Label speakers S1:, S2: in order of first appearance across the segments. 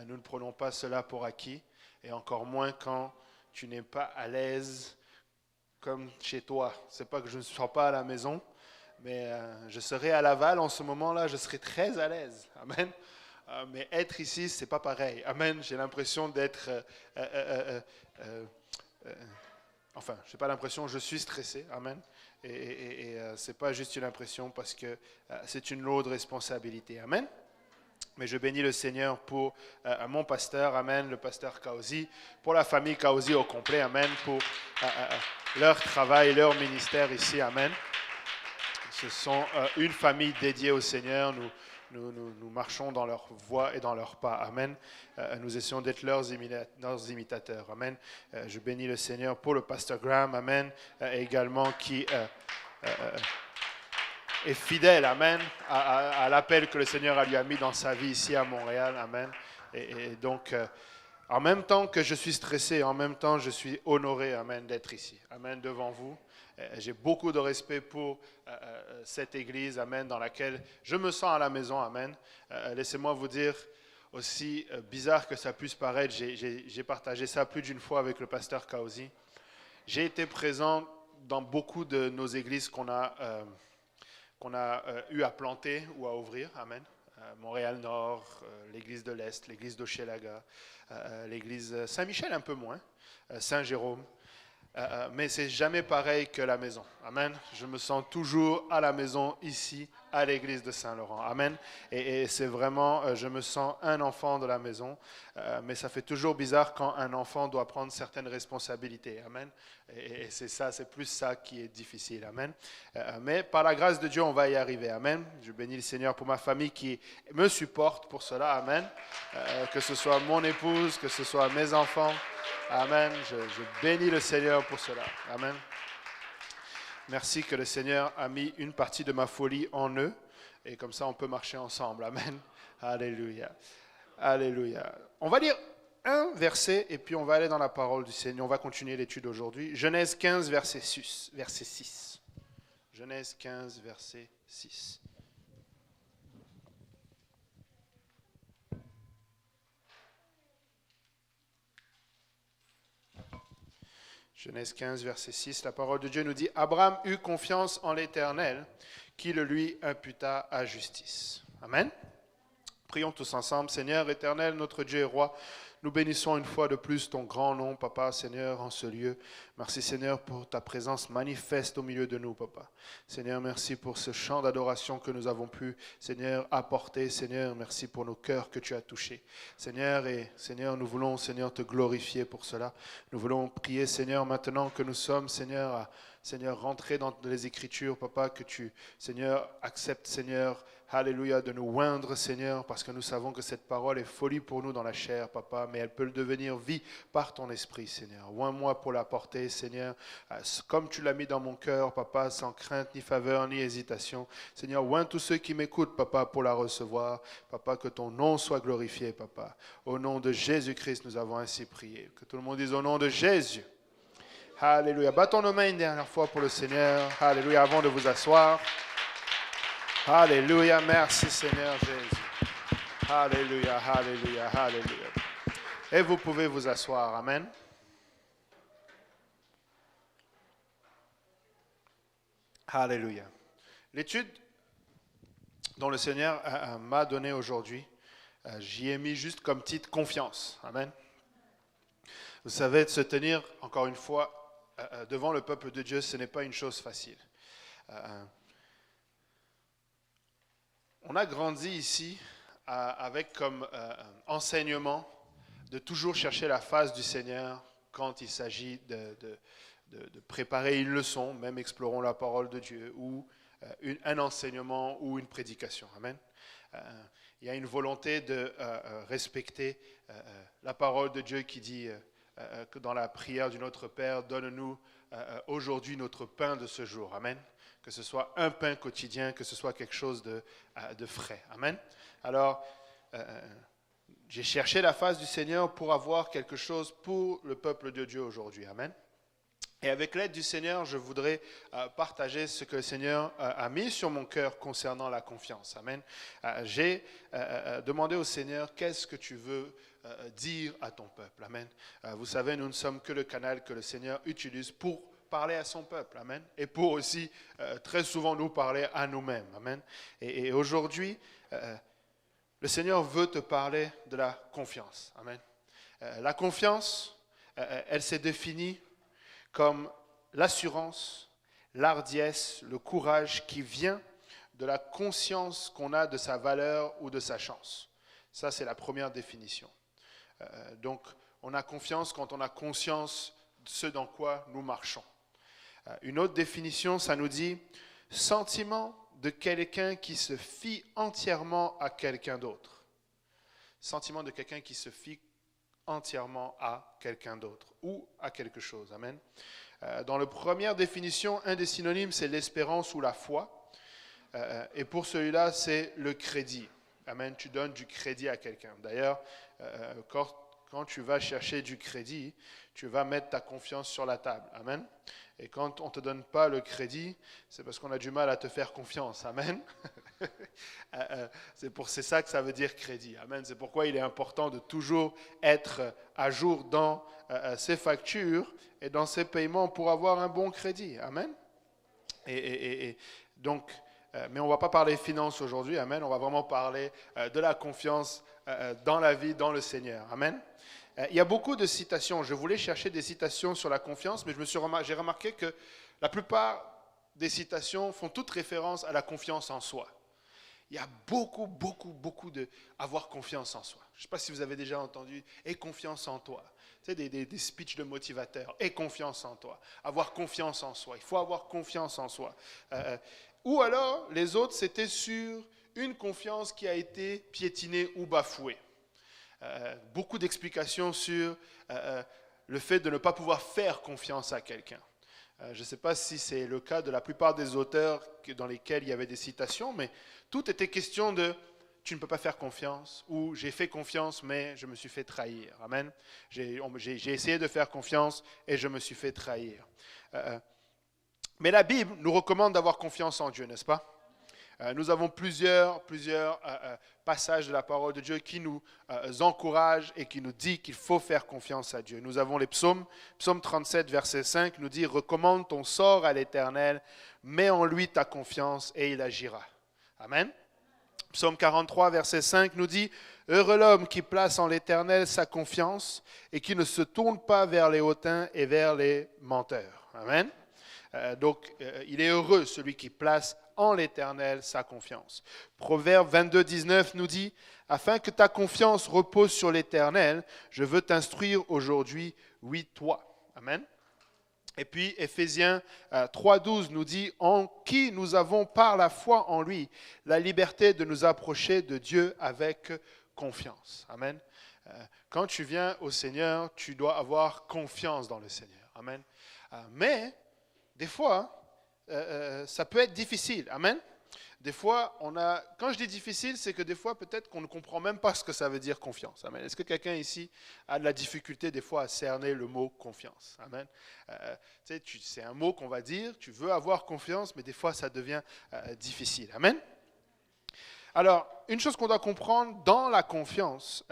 S1: Nous ne prenons pas cela pour acquis, et encore moins quand tu n'es pas à l'aise comme chez toi. C'est pas que je ne sois pas à la maison, mais je serai à Laval en ce moment-là, je serai très à l'aise. Amen. Mais être ici, c'est pas pareil. Amen. J'ai l'impression d'être... enfin, je n'ai pas l'impression, je suis stressé. Amen. Et ce n'est pas juste une impression parce que c'est une lourde responsabilité. Amen. Mais je bénis le Seigneur pour mon pasteur, Amen, le pasteur Kaozi, pour la famille Kaozi au complet, Amen, pour leur travail, leur ministère ici, Amen. Ce sont une famille dédiée au Seigneur. Nous marchons dans leur voie et dans leurs pas. Amen. Nous essayons d'être leurs imitateurs. Amen. Je bénis le Seigneur pour le pasteur Graham. Amen. Également qui est fidèle. Amen. À l'appel que le Seigneur lui a mis dans sa vie ici à Montréal. Amen. Et donc, en même temps que je suis stressé, en même temps je suis honoré, Amen, d'être ici. Amen, devant vous. J'ai beaucoup de respect pour cette église, Amen, dans laquelle je me sens à la maison, Amen. Laissez-moi vous dire, aussi bizarre que ça puisse paraître, j'ai partagé ça plus d'une fois avec le pasteur Kaozi. J'ai été présent dans beaucoup de nos églises qu'on a eu à planter ou à ouvrir, Amen. Montréal-Nord, l'église de l'Est, l'église d'Hochelaga, l'église Saint-Michel un peu moins, Saint-Jérôme. Mais c'est jamais pareil que la maison. Amen. Je me sens toujours à la maison ici, à l'église de Saint-Laurent. Amen. Et c'est vraiment, je me sens un enfant de la maison. Mais ça fait toujours bizarre quand un enfant doit prendre certaines responsabilités. Amen. Et c'est ça, c'est plus ça qui est difficile. Amen. Mais par la grâce de Dieu, on va y arriver. Amen. Je bénis le Seigneur pour ma famille qui me supporte pour cela. Amen. Que ce soit mon épouse, que ce soit mes enfants. Amen. Je bénis le Seigneur pour cela. Amen. Merci que le Seigneur a mis une partie de ma folie en eux. Et comme ça, on peut marcher ensemble. Amen. Alléluia. Alléluia. On va lire un verset et puis on va aller dans la parole du Seigneur. On va continuer l'étude aujourd'hui. Genèse 15, verset 6. Genèse 15, verset 6. Genèse 15, verset 6, la parole de Dieu nous dit « Abraham eut confiance en l'Éternel, qui le lui imputa à justice. » Amen. Prions tous ensemble. Seigneur éternel, notre Dieu et roi, nous bénissons une fois de plus ton grand nom, Papa, Seigneur, en ce lieu. Merci, Seigneur, pour ta présence manifeste au milieu de nous, Papa. Seigneur, merci pour ce chant d'adoration que nous avons pu, Seigneur, apporter. Seigneur, merci pour nos cœurs que tu as touchés. Seigneur, nous voulons, Seigneur, te glorifier pour cela. Nous voulons prier, Seigneur, maintenant que nous sommes, Seigneur, à Seigneur, rentrer dans les Écritures, Papa, que tu, Seigneur, acceptes, Seigneur, Alléluia, de nous oindre, Seigneur, parce que nous savons que cette parole est folie pour nous dans la chair, Papa, mais elle peut le devenir vie par ton esprit, Seigneur. Oins-moi pour la porter, Seigneur, comme tu l'as mis dans mon cœur, Papa, sans crainte, ni faveur, ni hésitation. Seigneur, oins tous ceux qui m'écoutent, Papa, pour la recevoir. Papa, que ton nom soit glorifié, Papa. Au nom de Jésus-Christ, nous avons ainsi prié. Que tout le monde dise au nom de Jésus. Alléluia. Battons nos mains une dernière fois pour le Seigneur. Alléluia, avant de vous asseoir. Alléluia, merci Seigneur Jésus. Alléluia, alléluia, alléluia. Et vous pouvez vous asseoir, amen. Alléluia. L'étude dont le Seigneur m'a donnée aujourd'hui, j'y ai mis juste comme titre « Confiance ». Amen. Vous savez, de se tenir, encore une fois, devant le peuple de Dieu, ce n'est pas une chose facile. On a grandi ici avec comme enseignement de toujours chercher la face du Seigneur quand il s'agit de préparer une leçon, même explorons la parole de Dieu, ou un enseignement ou une prédication. Amen. Il y a une volonté de respecter la parole de Dieu qui dit que dans la prière du Notre Père, donne-nous aujourd'hui notre pain de ce jour. Amen. Que ce soit un pain quotidien, que ce soit quelque chose de frais. Amen. Alors, j'ai cherché la face du Seigneur pour avoir quelque chose pour le peuple de Dieu aujourd'hui. Amen. Et avec l'aide du Seigneur, je voudrais partager ce que le Seigneur a mis sur mon cœur concernant la confiance. Amen. J'ai demandé au Seigneur, qu'est-ce que tu veux dire à ton peuple. Amen. Vous savez, nous ne sommes que le canal que le Seigneur utilise pour parler à son peuple. Amen. Et pour aussi très souvent nous parler à nous-mêmes. Amen. Et aujourd'hui, le Seigneur veut te parler de la confiance. Amen. La confiance, elle s'est définie comme l'assurance, l'hardiesse, le courage qui vient de la conscience qu'on a de sa valeur ou de sa chance. Ça, c'est la première définition. Donc, on a confiance quand on a conscience de ce dans quoi nous marchons. Une autre définition, ça nous dit « sentiment de quelqu'un qui se fie entièrement à quelqu'un d'autre ». Sentiment de quelqu'un qui se fie entièrement à quelqu'un d'autre ou à quelque chose. Amen. Dans la première définition, un des synonymes, c'est l'espérance ou la foi. Et pour celui-là, c'est le crédit. Amen. Tu donnes du crédit à quelqu'un. D'ailleurs, quand tu vas chercher du crédit, tu vas mettre ta confiance sur la table. Amen. Et quand on ne te donne pas le crédit, c'est parce qu'on a du mal à te faire confiance. Amen. C'est ça que ça veut dire crédit. Amen. C'est pourquoi il est important de toujours être à jour dans ses factures et dans ses paiements pour avoir un bon crédit. Amen. Et donc, mais on ne va pas parler finances aujourd'hui. Amen. On va vraiment parler de la confiance dans la vie, dans le Seigneur. Amen. Il y a beaucoup de citations. Je voulais chercher des citations sur la confiance, mais j'ai remarqué que la plupart des citations font toute référence à la confiance en soi. Il y a beaucoup de avoir confiance en soi. Je ne sais pas si vous avez déjà entendu « aie confiance en toi ». Tu sais, des speeches de motivateurs « aie confiance en toi ». Avoir confiance en soi. Il faut avoir confiance en soi. Ou alors, les autres, c'était sur une confiance qui a été piétinée ou bafouée. Beaucoup d'explications sur le fait de ne pas pouvoir faire confiance à quelqu'un. Je ne sais pas si c'est le cas de la plupart des auteurs dans lesquels il y avait des citations, mais tout était question de « tu ne peux pas faire confiance » ou « j'ai fait confiance, mais je me suis fait trahir ». Amen. J'ai essayé de faire confiance et je me suis fait trahir. Mais la Bible nous recommande d'avoir confiance en Dieu, n'est-ce pas ? Nous avons plusieurs passages de la parole de Dieu qui nous encouragent et qui nous dit qu'il faut faire confiance à Dieu. Nous avons les psaumes. Psaume 37, verset 5 nous dit « Recommande ton sort à l'Éternel, mets en lui ta confiance et il agira. » Amen. Psaume 43, verset 5 nous dit « Heureux l'homme qui place en l'Éternel sa confiance et qui ne se tourne pas vers les hautains et vers les menteurs. » Amen. Donc, il est heureux celui qui place en l'Éternel sa confiance. Proverbe 22, 19 nous dit « Afin que ta confiance repose sur l'Éternel, je veux t'instruire aujourd'hui, oui, toi. » Amen. Et puis, Éphésiens 3, 12 nous dit « En qui nous avons par la foi en lui la liberté de nous approcher de Dieu avec confiance. » Amen. Quand tu viens au Seigneur, tu dois avoir confiance dans le Seigneur. Amen. Mais, des fois, ça peut être difficile. Amen. Des fois, quand je dis difficile, c'est que des fois, peut-être qu'on ne comprend même pas ce que ça veut dire confiance. Amen. Est-ce que quelqu'un ici a de la difficulté des fois à cerner le mot confiance? Amen. C'est un mot qu'on va dire, tu veux avoir confiance, mais des fois, ça devient difficile. Amen. Alors, une chose qu'on doit comprendre dans la confiance,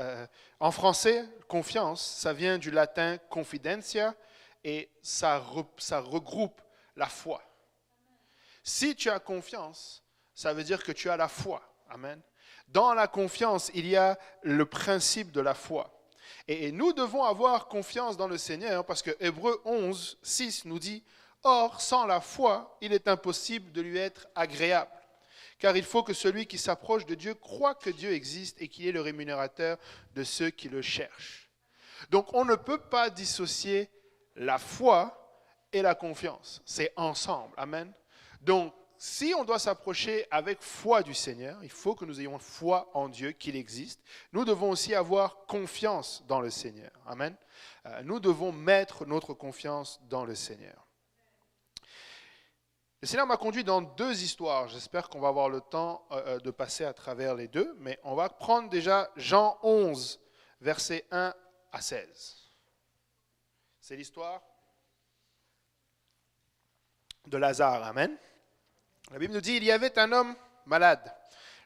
S1: en français, confiance, ça vient du latin confidentia et ça regroupe la foi. Si tu as confiance, ça veut dire que tu as la foi. Amen. Dans la confiance, il y a le principe de la foi. Et nous devons avoir confiance dans le Seigneur parce que Hébreux 11, 6 nous dit « Or, sans la foi, il est impossible de lui être agréable. Car il faut que celui qui s'approche de Dieu croit que Dieu existe et qu'il est le rémunérateur de ceux qui le cherchent. » Donc, on ne peut pas dissocier la foi et la confiance. C'est ensemble. Amen. Donc, si on doit s'approcher avec foi du Seigneur, il faut que nous ayons foi en Dieu, qu'il existe. Nous devons aussi avoir confiance dans le Seigneur. Amen. Nous devons mettre notre confiance dans le Seigneur. Le Seigneur m'a conduit dans 2 histoires. J'espère qu'on va avoir le temps de passer à travers les 2. Mais on va prendre déjà Jean 11, versets 1 à 16. C'est l'histoire de Lazare. Amen. La Bible nous dit, il y avait un homme malade,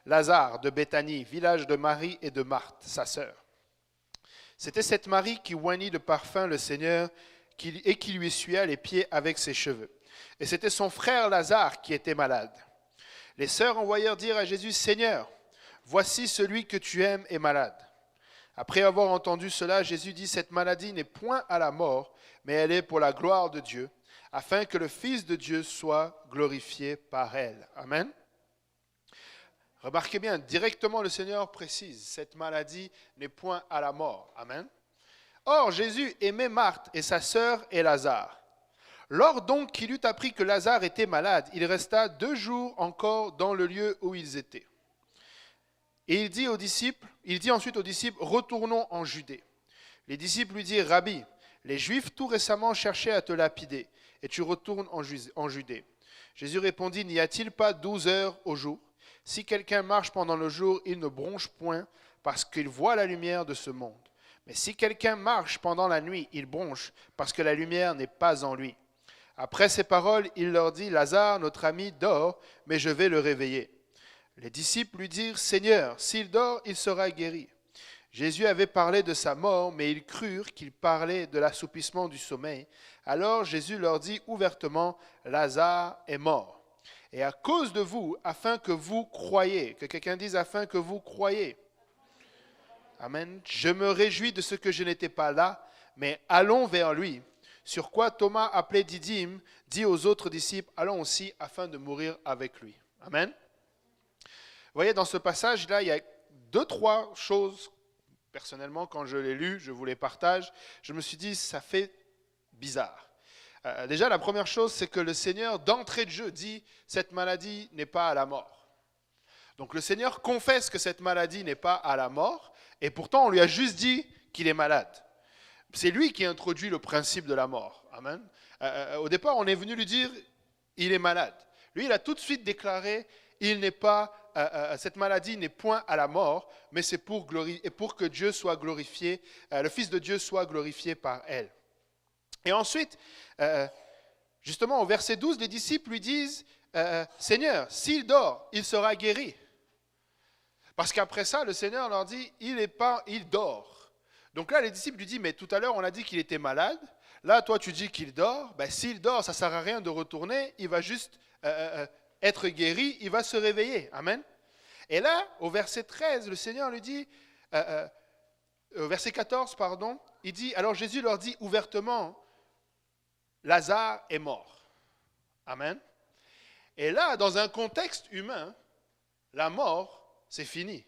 S1: Lazare de Béthanie, village de Marie et de Marthe, sa sœur. C'était cette Marie qui oignit de parfum le Seigneur et qui lui essuya les pieds avec ses cheveux. Et c'était son frère Lazare qui était malade. Les sœurs envoyèrent dire à Jésus, « Seigneur, voici celui que tu aimes est malade. » Après avoir entendu cela, Jésus dit, « Cette maladie n'est point à la mort, mais elle est pour la gloire de Dieu, afin que le Fils de Dieu soit glorifié par elle. » Amen. Remarquez bien, directement le Seigneur précise, cette maladie n'est point à la mort. Amen. Or, Jésus aimait Marthe et sa sœur et Lazare. Lors donc qu'il eut appris que Lazare était malade, il resta 2 jours encore dans le lieu où ils étaient. Et il dit ensuite aux disciples, retournons en Judée. Les disciples lui dirent, Rabbi, les Juifs tout récemment cherchaient à te lapider, et tu retournes en Judée. Jésus répondit, n'y a-t-il pas 12 heures au jour? Si quelqu'un marche pendant le jour, il ne bronche point, parce qu'il voit la lumière de ce monde. Mais si quelqu'un marche pendant la nuit, il bronche, parce que la lumière n'est pas en lui. Après ces paroles, il leur dit, Lazare, notre ami, dort, mais je vais le réveiller. Les disciples lui dirent, Seigneur, s'il dort, il sera guéri. Jésus avait parlé de sa mort, mais ils crurent qu'il parlait de l'assoupissement du sommeil. Alors Jésus leur dit ouvertement, Lazare est mort. Et à cause de vous, afin que vous croyiez, que quelqu'un dise afin que vous croyiez. Amen. Je me réjouis de ce que je n'étais pas là, mais allons vers lui. Sur quoi Thomas, appelé Didyme, dit aux autres disciples, allons aussi afin de mourir avec lui. Amen. Vous voyez, dans ce passage-là, il y a 2-3 choses. Personnellement, quand je l'ai lu, je vous les partage, je me suis dit, ça fait bizarre. Déjà, la première chose, c'est que le Seigneur, d'entrée de jeu, dit « cette maladie n'est pas à la mort ». Donc le Seigneur confesse que cette maladie n'est pas à la mort, et pourtant on lui a juste dit qu'il est malade. C'est lui qui introduit le principe de la mort. Amen. Au départ, on est venu lui dire « il est malade ». Lui, il a tout de suite déclaré « il n'est pas, cette maladie n'est point à la mort, mais c'est pour que Dieu soit glorifié, le Fils de Dieu soit glorifié par elle ». Et ensuite, justement au verset 12, les disciples lui disent « Seigneur, s'il dort, il sera guéri. » Parce qu'après ça, le Seigneur leur dit « il dort. » Donc là, les disciples lui disent « Mais tout à l'heure, on a dit qu'il était malade. Là, toi, tu dis qu'il dort. Ben, s'il dort, ça ne sert à rien de retourner. Il va juste être guéri. Il va se réveiller. » Amen. Et là, au verset 13, le Seigneur lui dit, au verset 14, pardon, il dit « Alors Jésus leur dit ouvertement, Lazare est mort. » Amen. Et là, dans un contexte humain, la mort, c'est fini.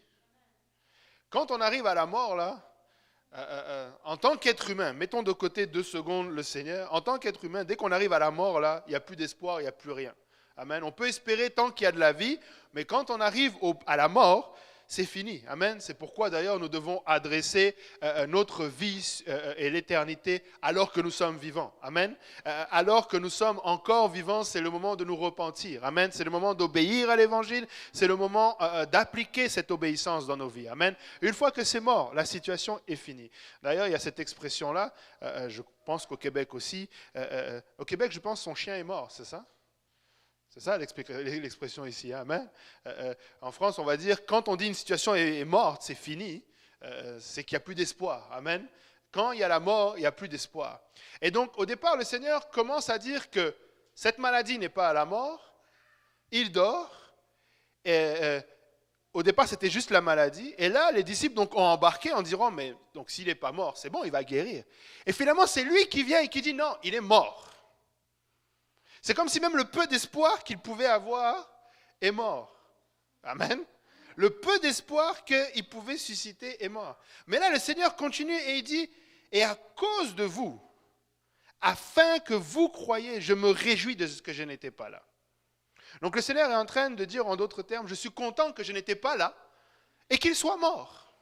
S1: Quand on arrive à la mort, là, en tant qu'être humain, mettons de côté 2 secondes le Seigneur, en tant qu'être humain, dès qu'on arrive à la mort, là, il n'y a plus d'espoir, il n'y a plus rien. Amen. On peut espérer tant qu'il y a de la vie, mais quand on arrive à la mort, c'est fini. Amen. C'est pourquoi d'ailleurs nous devons adresser notre vie et l'éternité alors que nous sommes vivants. Amen. Alors que nous sommes encore vivants, c'est le moment de nous repentir. Amen. C'est le moment d'obéir à l'évangile. C'est le moment d'appliquer cette obéissance dans nos vies. Amen. Une fois que c'est mort, la situation est finie. D'ailleurs, il y a cette expression-là, je pense qu'au Québec aussi. Au Québec, je pense que son chien est mort, c'est ça? C'est ça l'expression ici. Amen. En France, on va dire, quand on dit une situation est morte, c'est fini, c'est qu'il n'y a plus d'espoir. Amen. Quand il y a la mort, il n'y a plus d'espoir. Et donc, au départ, le Seigneur commence à dire que cette maladie n'est pas à la mort, il dort. Et, au départ, c'était juste la maladie. Et là, les disciples donc, ont embarqué en disant, mais donc s'il n'est pas mort, c'est bon, il va guérir. Et finalement, c'est lui qui vient et qui dit, non, il est mort. C'est comme si même le peu d'espoir qu'il pouvait avoir est mort. Amen. Le peu d'espoir qu'il pouvait susciter est mort. Mais là, le Seigneur continue et il dit, et à cause de vous, afin que vous croyiez, je me réjouis de ce que je n'étais pas là. Donc le Seigneur est en train de dire en d'autres termes, je suis content que je n'étais pas là et qu'il soit mort.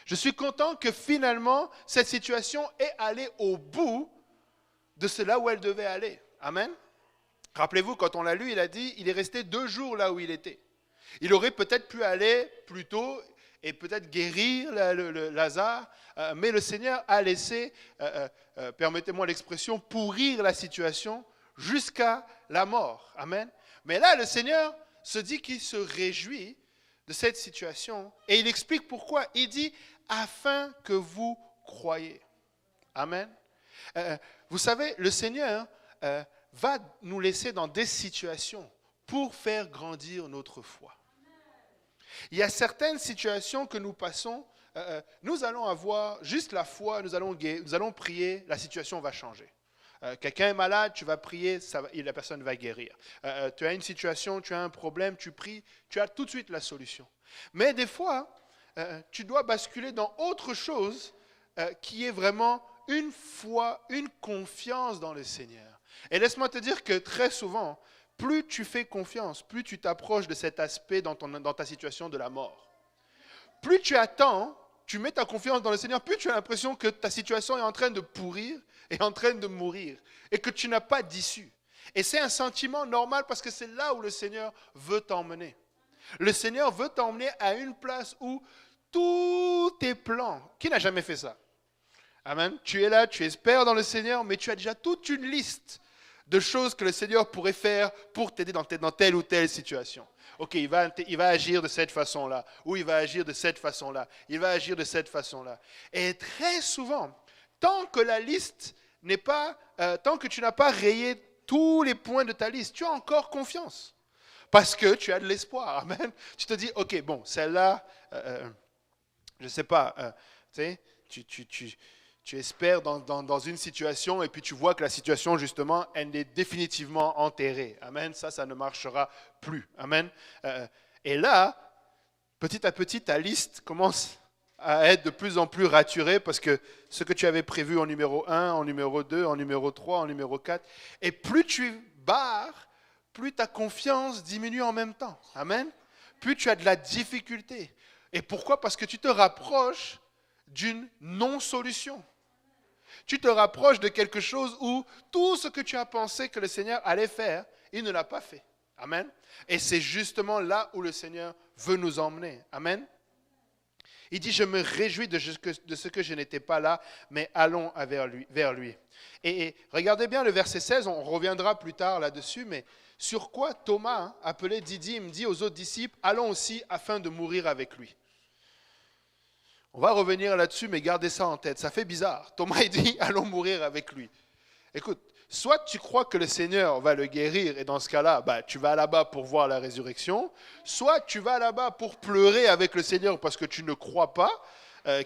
S1: Je suis content que finalement, cette situation est allée au bout de cela où elle devait aller. Amen. Rappelez-vous, quand on l'a lu, il a dit, il est resté 2 jours là où il était. Il aurait peut-être pu aller plus tôt et peut-être guérir le Lazare, mais le Seigneur a laissé, permettez-moi l'expression, pourrir la situation jusqu'à la mort. Amen. Mais là, le Seigneur se dit qu'il se réjouit de cette situation et il explique pourquoi. Il dit « afin que vous croyez ». Amen. Vous savez, le Seigneur va nous laisser dans des situations pour faire grandir notre foi. Il y a certaines situations que nous passons, nous allons avoir juste la foi, nous allons prier, la situation va changer. Quelqu'un est malade, tu vas prier, la personne va guérir. Tu as une situation, tu as un problème, tu pries, tu as tout de suite la solution. Mais des fois, tu dois basculer dans autre chose qui est vraiment une foi, une confiance dans le Seigneur. Et laisse-moi te dire que très souvent, plus tu fais confiance, plus tu t'approches de cet aspect dans ta situation de la mort. Plus tu attends, tu mets ta confiance dans le Seigneur, plus tu as l'impression que ta situation est en train de pourrir, est en train de mourir, et que tu n'as pas d'issue. Et c'est un sentiment normal parce que c'est là où le Seigneur veut t'emmener. Le Seigneur veut t'emmener à une place où tous tes plans, qui n'a jamais fait ça? Amen. Tu es là, tu espères dans le Seigneur, mais tu as déjà toute une liste de choses que le Seigneur pourrait faire pour t'aider dans telle ou telle situation. Ok, il va agir de cette façon-là, ou il va agir de cette façon-là, il va agir de cette façon-là. Et très souvent, tant que la liste n'est pas, tant que tu n'as pas rayé tous les points de ta liste, tu as encore confiance. Parce que tu as de l'espoir. Amen. Tu te dis, ok, bon, celle-là, je ne sais pas, tu sais, tu espères dans une situation et puis tu vois que la situation, justement, elle est définitivement enterrée. Amen. Ça ne marchera plus. Amen. Et là, petit à petit, ta liste commence à être de plus en plus raturée parce que ce que tu avais prévu en numéro 1, en numéro 2, en numéro 3, en numéro 4, et plus tu barres, plus ta confiance diminue en même temps. Amen. Plus tu as de la difficulté. Et pourquoi? Parce que tu te rapproches d'une non-solution. Tu te rapproches de quelque chose où tout ce que tu as pensé que le Seigneur allait faire, il ne l'a pas fait. Amen. Et c'est justement là où le Seigneur veut nous emmener. Amen. Il dit, je me réjouis de ce que je n'étais pas là, mais allons vers lui. Et regardez bien le verset 16, on reviendra plus tard là-dessus, mais sur quoi Thomas, appelé Didyme, dit aux autres disciples, allons aussi afin de mourir avec lui. On va revenir là-dessus, mais gardez ça en tête. Ça fait bizarre. Thomas, il dit, allons mourir avec lui. Écoute, soit tu crois que le Seigneur va le guérir, et dans ce cas-là, tu vas là-bas pour voir la résurrection, soit tu vas là-bas pour pleurer avec le Seigneur parce que tu ne crois pas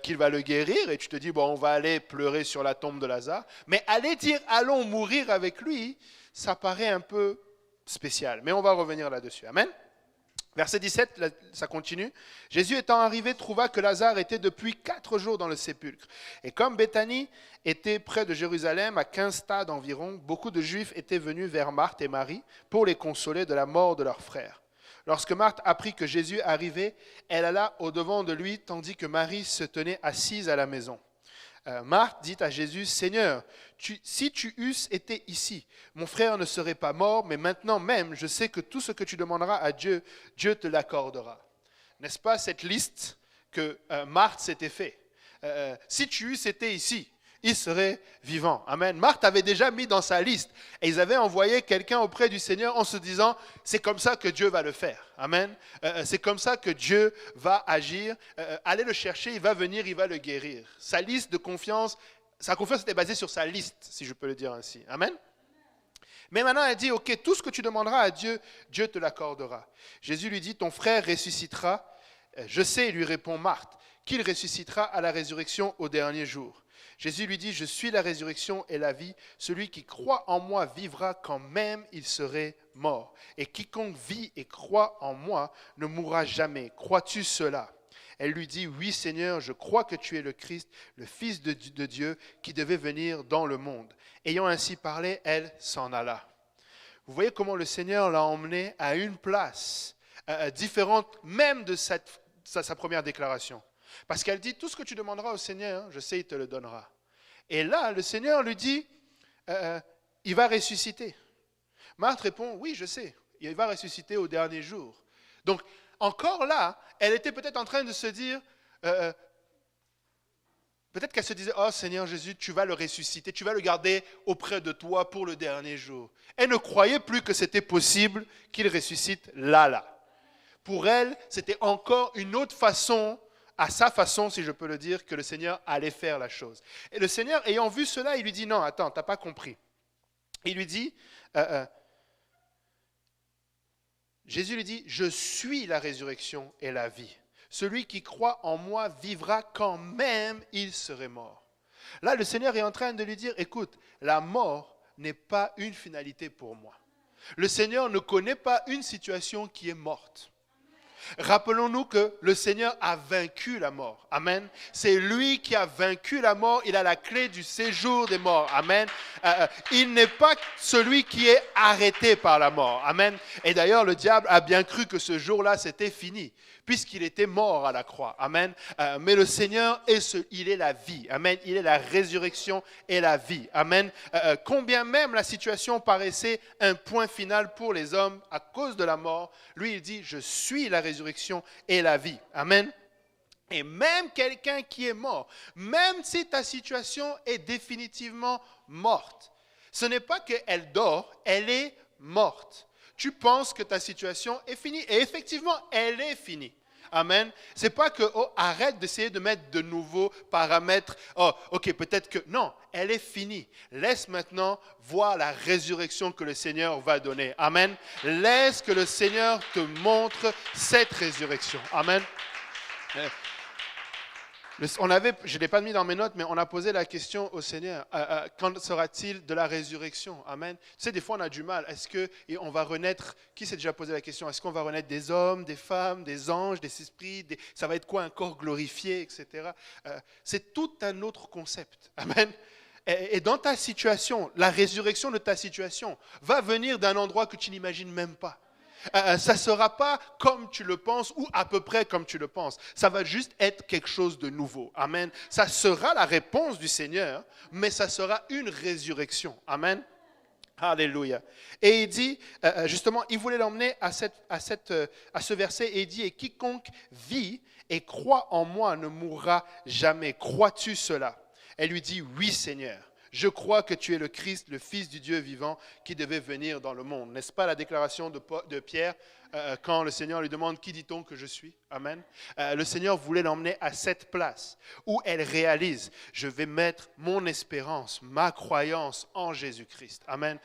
S1: qu'il va le guérir, et tu te dis, bon, on va aller pleurer sur la tombe de Lazare. Mais aller dire, allons mourir avec lui, ça paraît un peu spécial. Mais on va revenir là-dessus. Amen. Verset 17, ça continue. Jésus étant arrivé, trouva que Lazare était depuis 4 jours dans le sépulcre. Et comme Béthanie était près de Jérusalem, à 15 stades environ, beaucoup de Juifs étaient venus vers Marthe et Marie pour les consoler de la mort de leur frère. Lorsque Marthe apprit que Jésus arrivait, elle alla au-devant de lui, tandis que Marie se tenait assise à la maison. Marthe dit à Jésus, « Seigneur, si tu eusses été ici, mon frère ne serait pas mort, mais maintenant même, je sais que tout ce que tu demanderas à Dieu, Dieu te l'accordera. » N'est-ce pas cette liste que Marthe s'était fait? Si tu eusses été ici, il serait vivant. Amen. Marthe avait déjà mis dans sa liste et ils avaient envoyé quelqu'un auprès du Seigneur en se disant, c'est comme ça que Dieu va le faire. Amen. C'est comme ça que Dieu va agir. Allez le chercher, il va venir, il va le guérir. Sa liste de confiance, sa confiance était basée sur sa liste, si je peux le dire ainsi. Amen. Mais maintenant, elle dit, ok, tout ce que tu demanderas à Dieu, Dieu te l'accordera. Jésus lui dit, ton frère ressuscitera. Je sais, lui répond Marthe, qu'il ressuscitera à la résurrection au dernier jour. Jésus lui dit, je suis la résurrection et la vie. Celui qui croit en moi vivra quand même il serait mort. Et quiconque vit et croit en moi ne mourra jamais. Crois-tu cela? Elle lui dit, oui Seigneur, je crois que tu es le Christ, le Fils de Dieu qui devait venir dans le monde. Ayant ainsi parlé, elle s'en alla. Vous voyez comment le Seigneur l'a emmené à une place différente même de sa première déclaration. Parce qu'elle dit, tout ce que tu demanderas au Seigneur, je sais, il te le donnera. Et là, le Seigneur lui dit, il va ressusciter. Marthe répond, oui, je sais, il va ressusciter au dernier jour. Donc, encore là, elle était peut-être en train de se dire, Peut-être qu'elle se disait, oh Seigneur Jésus, tu vas le ressusciter, tu vas le garder auprès de toi pour le dernier jour. Elle ne croyait plus que c'était possible qu'il ressuscite là. Pour elle, c'était encore une autre façon, à sa façon, si je peux le dire, que le Seigneur allait faire la chose. Et le Seigneur, ayant vu cela, il lui dit, non, attends, tu n'as pas compris. Il lui dit, Jésus lui dit, je suis la résurrection et la vie. Celui qui croit en moi vivra quand même il serait mort. Là, le Seigneur est en train de lui dire, écoute, la mort n'est pas une finalité pour moi. Le Seigneur ne connaît pas une situation qui est morte. Rappelons-nous que le Seigneur a vaincu la mort. Amen. C'est lui qui a vaincu la mort. Il a la clé du séjour des morts. Amen. Il n'est pas celui qui est arrêté par la mort. Amen. Et d'ailleurs, le diable a bien cru que ce jour-là, c'était fini, puisqu'il était mort à la croix. Amen. Mais le Seigneur, il est la vie. Amen. Il est la résurrection et la vie. Amen. Combien même la situation paraissait un point final pour les hommes à cause de la mort, lui, il dit, je suis la résurrection et la vie. Amen. Et même quelqu'un qui est mort, même si ta situation est définitivement morte, ce n'est pas qu'elle dort, elle est morte. Tu penses que ta situation est finie et effectivement, elle est finie. Amen. C'est pas que, arrête d'essayer de mettre de nouveaux paramètres. Ok, peut-être que, non, elle est finie. Laisse maintenant voir la résurrection que le Seigneur va donner. Amen. Laisse que le Seigneur te montre cette résurrection. Amen. Je ne l'ai pas mis dans mes notes, mais on a posé la question au Seigneur. Quand sera-t-il de la résurrection? Amen. Tu sais, des fois, on a du mal. Est-ce qu'on va renaître? Qui s'est déjà posé la question? Est-ce qu'on va renaître des hommes, des femmes, des anges, des esprits? Ça va être quoi, un corps glorifié, etc. C'est tout un autre concept. Amen. Et dans ta situation, la résurrection de ta situation va venir d'un endroit que tu n'imagines même pas. Ça ne sera pas comme tu le penses ou à peu près comme tu le penses. Ça va juste être quelque chose de nouveau. Amen. Ça sera la réponse du Seigneur, mais ça sera une résurrection. Amen. Alléluia. Et il dit, justement, il voulait l'emmener à ce verset et il dit, et quiconque vit et croit en moi ne mourra jamais. Crois-tu cela? Elle lui dit, oui Seigneur. Je crois que tu es le Christ, le Fils du Dieu vivant qui devait venir dans le monde. N'est-ce pas la déclaration de Pierre quand le Seigneur lui demande « Qui dit-on que je suis ?» Amen. Le Seigneur voulait l'emmener à cette place où elle réalise « Je vais mettre mon espérance, ma croyance en Jésus-Christ. » Amen.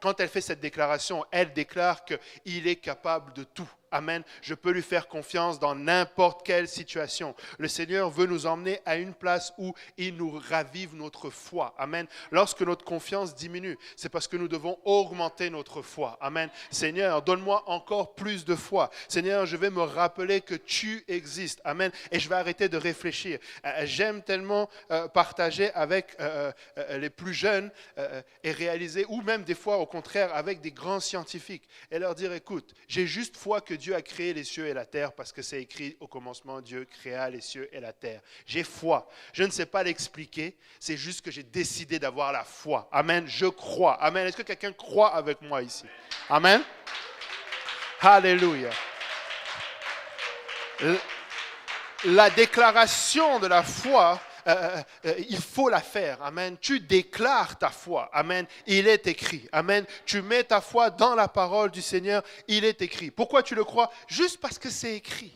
S1: Quand elle fait cette déclaration, elle déclare qu'il est capable de tout. Amen. Je peux lui faire confiance dans n'importe quelle situation. Le Seigneur veut nous emmener à une place où il nous ravive notre foi. Amen. Lorsque notre confiance diminue, c'est parce que nous devons augmenter notre foi. Amen. Seigneur, donne-moi encore plus de foi. Seigneur, je vais me rappeler que tu existes. Amen. Et je vais arrêter de réfléchir. J'aime tellement partager avec les plus jeunes et réaliser, ou même des fois au contraire avec des grands scientifiques, et leur dire, écoute, j'ai juste foi que Dieu a créé les cieux et la terre parce que c'est écrit au commencement, Dieu créa les cieux et la terre. J'ai foi. Je ne sais pas l'expliquer, c'est juste que j'ai décidé d'avoir la foi. Amen. Je crois. Amen. Est-ce que quelqu'un croit avec moi ici? Amen. Alléluia. La déclaration de la foi, il faut la faire. Amen. Tu déclares ta foi. Amen. Il est écrit. Amen. Tu mets ta foi dans la parole du Seigneur. Il est écrit. Pourquoi tu le crois? Juste parce que c'est écrit.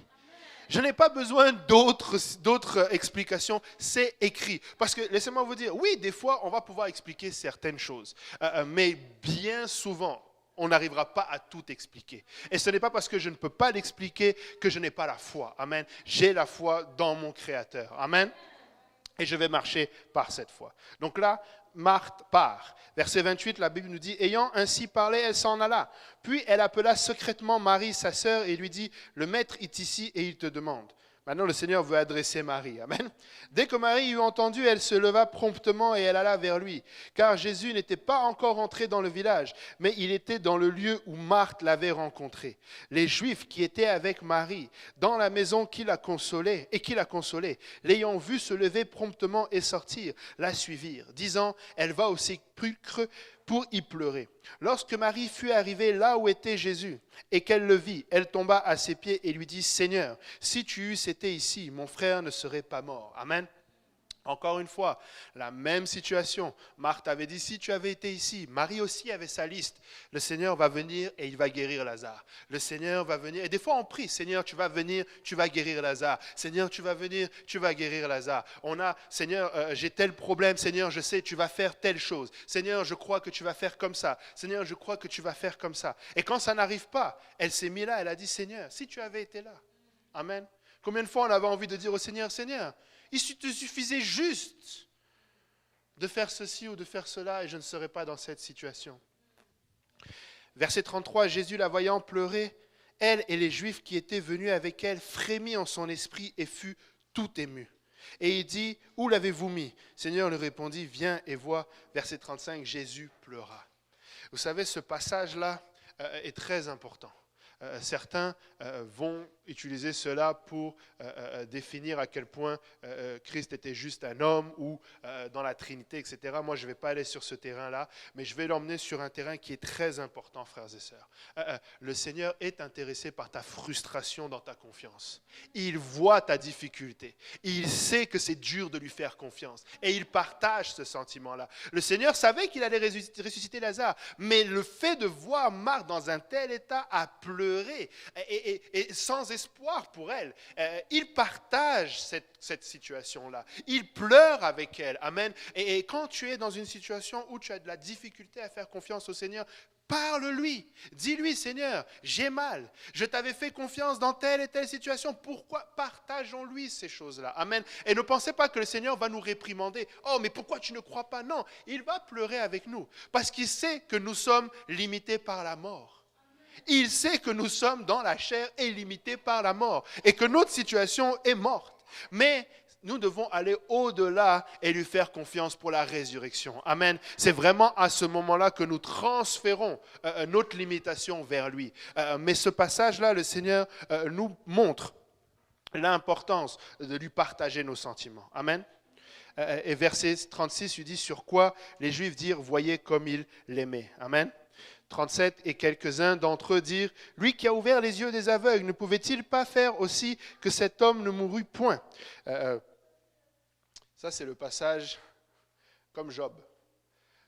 S1: Je n'ai pas besoin d'autres explications. C'est écrit. Parce que, laissez-moi vous dire, oui, des fois, on va pouvoir expliquer certaines choses. Mais bien souvent, on n'arrivera pas à tout expliquer. Et ce n'est pas parce que je ne peux pas l'expliquer que je n'ai pas la foi. Amen. J'ai la foi dans mon Créateur. Amen. Et je vais marcher par cette foi. Donc là, Marthe part. Verset 28, la Bible nous dit, ayant ainsi parlé, elle s'en alla. Puis elle appela secrètement Marie, sa sœur, et lui dit, le maître est ici et il te demande. Maintenant, le Seigneur veut adresser Marie. Amen. Dès que Marie eut entendu, elle se leva promptement et elle alla vers lui. Car Jésus n'était pas encore entré dans le village, mais il était dans le lieu où Marthe l'avait rencontré. Les Juifs qui étaient avec Marie, dans la maison qui la consolait, l'ayant vue se lever promptement et sortir, la suivirent, disant, elle va au sépulcre pour y pleurer. Lorsque Marie fut arrivée là où était Jésus et qu'elle le vit, elle tomba à ses pieds et lui dit, Seigneur, si tu eusses été ici, mon frère ne serait pas mort. Amen. Encore une fois, la même situation. Marthe avait dit, si tu avais été ici, Marie aussi avait sa liste. Le Seigneur va venir et il va guérir Lazare. Le Seigneur va venir, et des fois on prie, Seigneur, tu vas venir, tu vas guérir Lazare. Seigneur, tu vas venir, tu vas guérir Lazare. On a, Seigneur, j'ai tel problème, Seigneur, je sais, tu vas faire telle chose. Seigneur, je crois que tu vas faire comme ça. Seigneur, je crois que tu vas faire comme ça. Et quand ça n'arrive pas, elle s'est mise là, elle a dit, Seigneur, si tu avais été là. Amen. Combien de fois on avait envie de dire au Seigneur, Seigneur, il te suffisait juste de faire ceci ou de faire cela et je ne serais pas dans cette situation. Verset 33, Jésus la voyant pleurer, elle et les Juifs qui étaient venus avec elle frémit en son esprit et fut tout ému. Et il dit, où l'avez-vous mis? Seigneur lui répondit, viens et vois. Verset 35, Jésus pleura. Vous savez, ce passage-là est très important. Certains vont utiliser cela pour définir à quel point Christ était juste un homme ou dans la Trinité, etc. Moi, je ne vais pas aller sur ce terrain-là, mais je vais l'emmener sur un terrain qui est très important, frères et sœurs. Le Seigneur est intéressé par ta frustration dans ta confiance. Il voit ta difficulté. Il sait que c'est dur de lui faire confiance. Et il partage ce sentiment-là. Le Seigneur savait qu'il allait ressusciter Lazare, mais le fait de voir Marthe dans un tel état a pleuré et sans espoir pour elle. Il partage cette situation-là. Il pleure avec elle. Amen. Et quand tu es dans une situation où tu as de la difficulté à faire confiance au Seigneur, parle-lui. Dis-lui, Seigneur, j'ai mal. Je t'avais fait confiance dans telle et telle situation. Pourquoi? Partageons-lui ces choses-là. Amen. Et ne pensez pas que le Seigneur va nous réprimander. Oh, mais pourquoi tu ne crois pas? Non, il va pleurer avec nous. Parce qu'il sait que nous sommes limités par la mort. Il sait que nous sommes dans la chair et limités par la mort et que notre situation est morte. Mais nous devons aller au-delà et lui faire confiance pour la résurrection. Amen. C'est vraiment à ce moment-là que nous transférons notre limitation vers lui. Mais ce passage-là, le Seigneur nous montre l'importance de lui partager nos sentiments. Amen. Et verset 36, il dit, sur quoi les Juifs dirent, voyez comme il l'aimait. Amen. 37, et quelques-uns d'entre eux dirent, lui qui a ouvert les yeux des aveugles, ne pouvait-il pas faire aussi que cet homme ne mourût point? Ça, c'est le passage comme Job.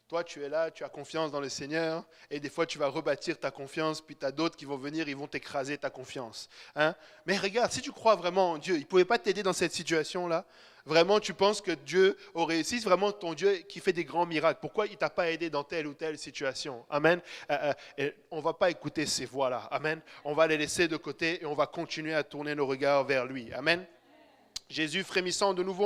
S1: Toi, tu es là, tu as confiance dans le Seigneur, et des fois, tu vas rebâtir ta confiance, puis tu as d'autres qui vont venir, ils vont t'écraser ta confiance. Hein? Mais regarde, si tu crois vraiment en Dieu, il ne pouvait pas t'aider dans cette situation-là. Vraiment, tu penses que Dieu aurait... Si c'est vraiment ton Dieu qui fait des grands miracles, pourquoi il ne t'a pas aidé dans telle ou telle situation? Amen. On ne va pas écouter ces voix-là. Amen. On va les laisser de côté et on va continuer à tourner nos regards vers lui. Amen. Jésus, frémissant de nouveau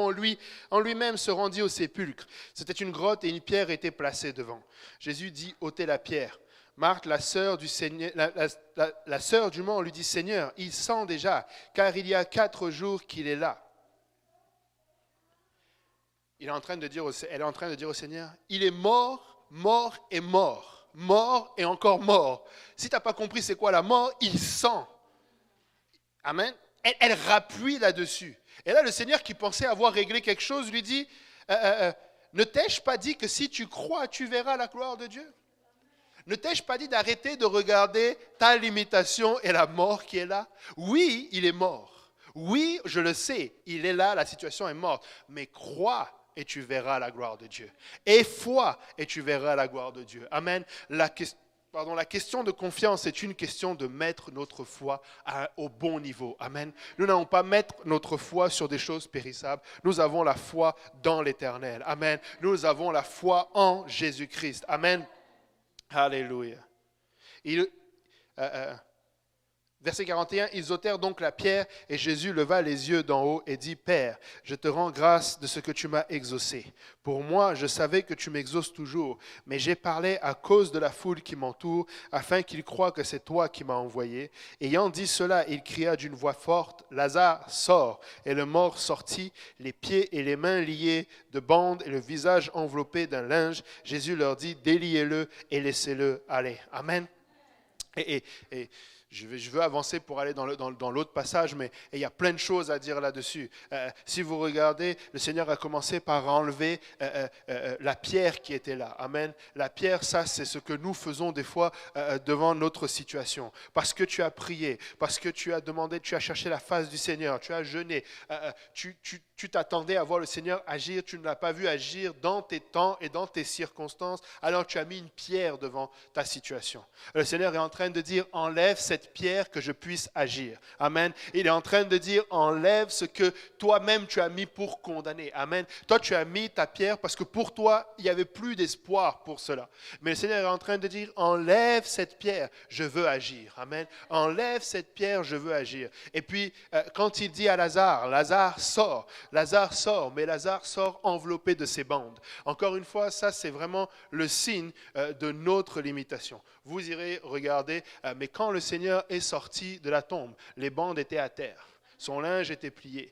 S1: en lui-même, se rendit au sépulcre. C'était une grotte et une pierre était placée devant. Jésus dit, ôtez la pierre. Marthe, la sœur du Seigneur, la sœur du mort, lui dit, Seigneur, il sent déjà, car il y a 4 jours qu'il est là. Elle est en train de dire au Seigneur, il est mort, mort et mort. Mort et encore mort. Si tu n'as pas compris c'est quoi la mort, il sent. Amen. Elle rappuie là-dessus. Et là, le Seigneur qui pensait avoir réglé quelque chose lui dit, ne t'ai-je pas dit que si tu crois, tu verras la gloire de Dieu? Ne t'ai-je pas dit d'arrêter de regarder ta limitation et la mort qui est là? Oui, il est mort. Oui, je le sais, il est là, la situation est morte. Mais crois et tu verras la gloire de Dieu. Et foi et tu verras la gloire de Dieu. Amen. La question de confiance est une question de mettre notre foi au bon niveau. Amen. Nous n'allons pas mettre notre foi sur des choses périssables. Nous avons la foi dans l'éternel. Amen. Nous avons la foi en Jésus-Christ. Amen. Alléluia. Verset 41, ils ôtèrent donc la pierre et Jésus leva les yeux d'en haut et dit, Père, je te rends grâce de ce que tu m'as exaucé. Pour moi, je savais que tu m'exauces toujours, mais j'ai parlé à cause de la foule qui m'entoure, afin qu'ils croient que c'est toi qui m'as envoyé. Ayant dit cela, il cria d'une voix forte, Lazare, sors. Et le mort sortit, les pieds et les mains liés de bandes et le visage enveloppé d'un linge. Jésus leur dit, déliez-le et laissez-le aller. Amen. Et je veux avancer pour aller dans l'autre passage, mais il y a plein de choses à dire là-dessus. Si vous regardez, le Seigneur a commencé par enlever la pierre qui était là. Amen. La pierre, ça, c'est ce que nous faisons des fois devant notre situation. Parce que tu as prié, parce que tu as demandé, tu as cherché la face du Seigneur, tu as jeûné, tu tu t'attendais à voir le Seigneur agir, tu ne l'as pas vu agir dans tes temps et dans tes circonstances, alors tu as mis une pierre devant ta situation. Le Seigneur est en train de dire, enlève cette pierre que je puisse agir. Amen. Il est en train de dire, enlève ce que toi-même tu as mis pour condamner. Amen. Toi, tu as mis ta pierre parce que pour toi, il n'y avait plus d'espoir pour cela. Mais le Seigneur est en train de dire, enlève cette pierre, je veux agir. Amen. Enlève cette pierre, je veux agir. Et puis, quand il dit à Lazare, Lazare sort, mais Lazare sort enveloppé de ses bandes. Encore une fois, ça c'est vraiment le signe de notre limitation. Vous irez regarder, mais quand le Seigneur est sorti de la tombe, les bandes étaient à terre. Son linge était plié.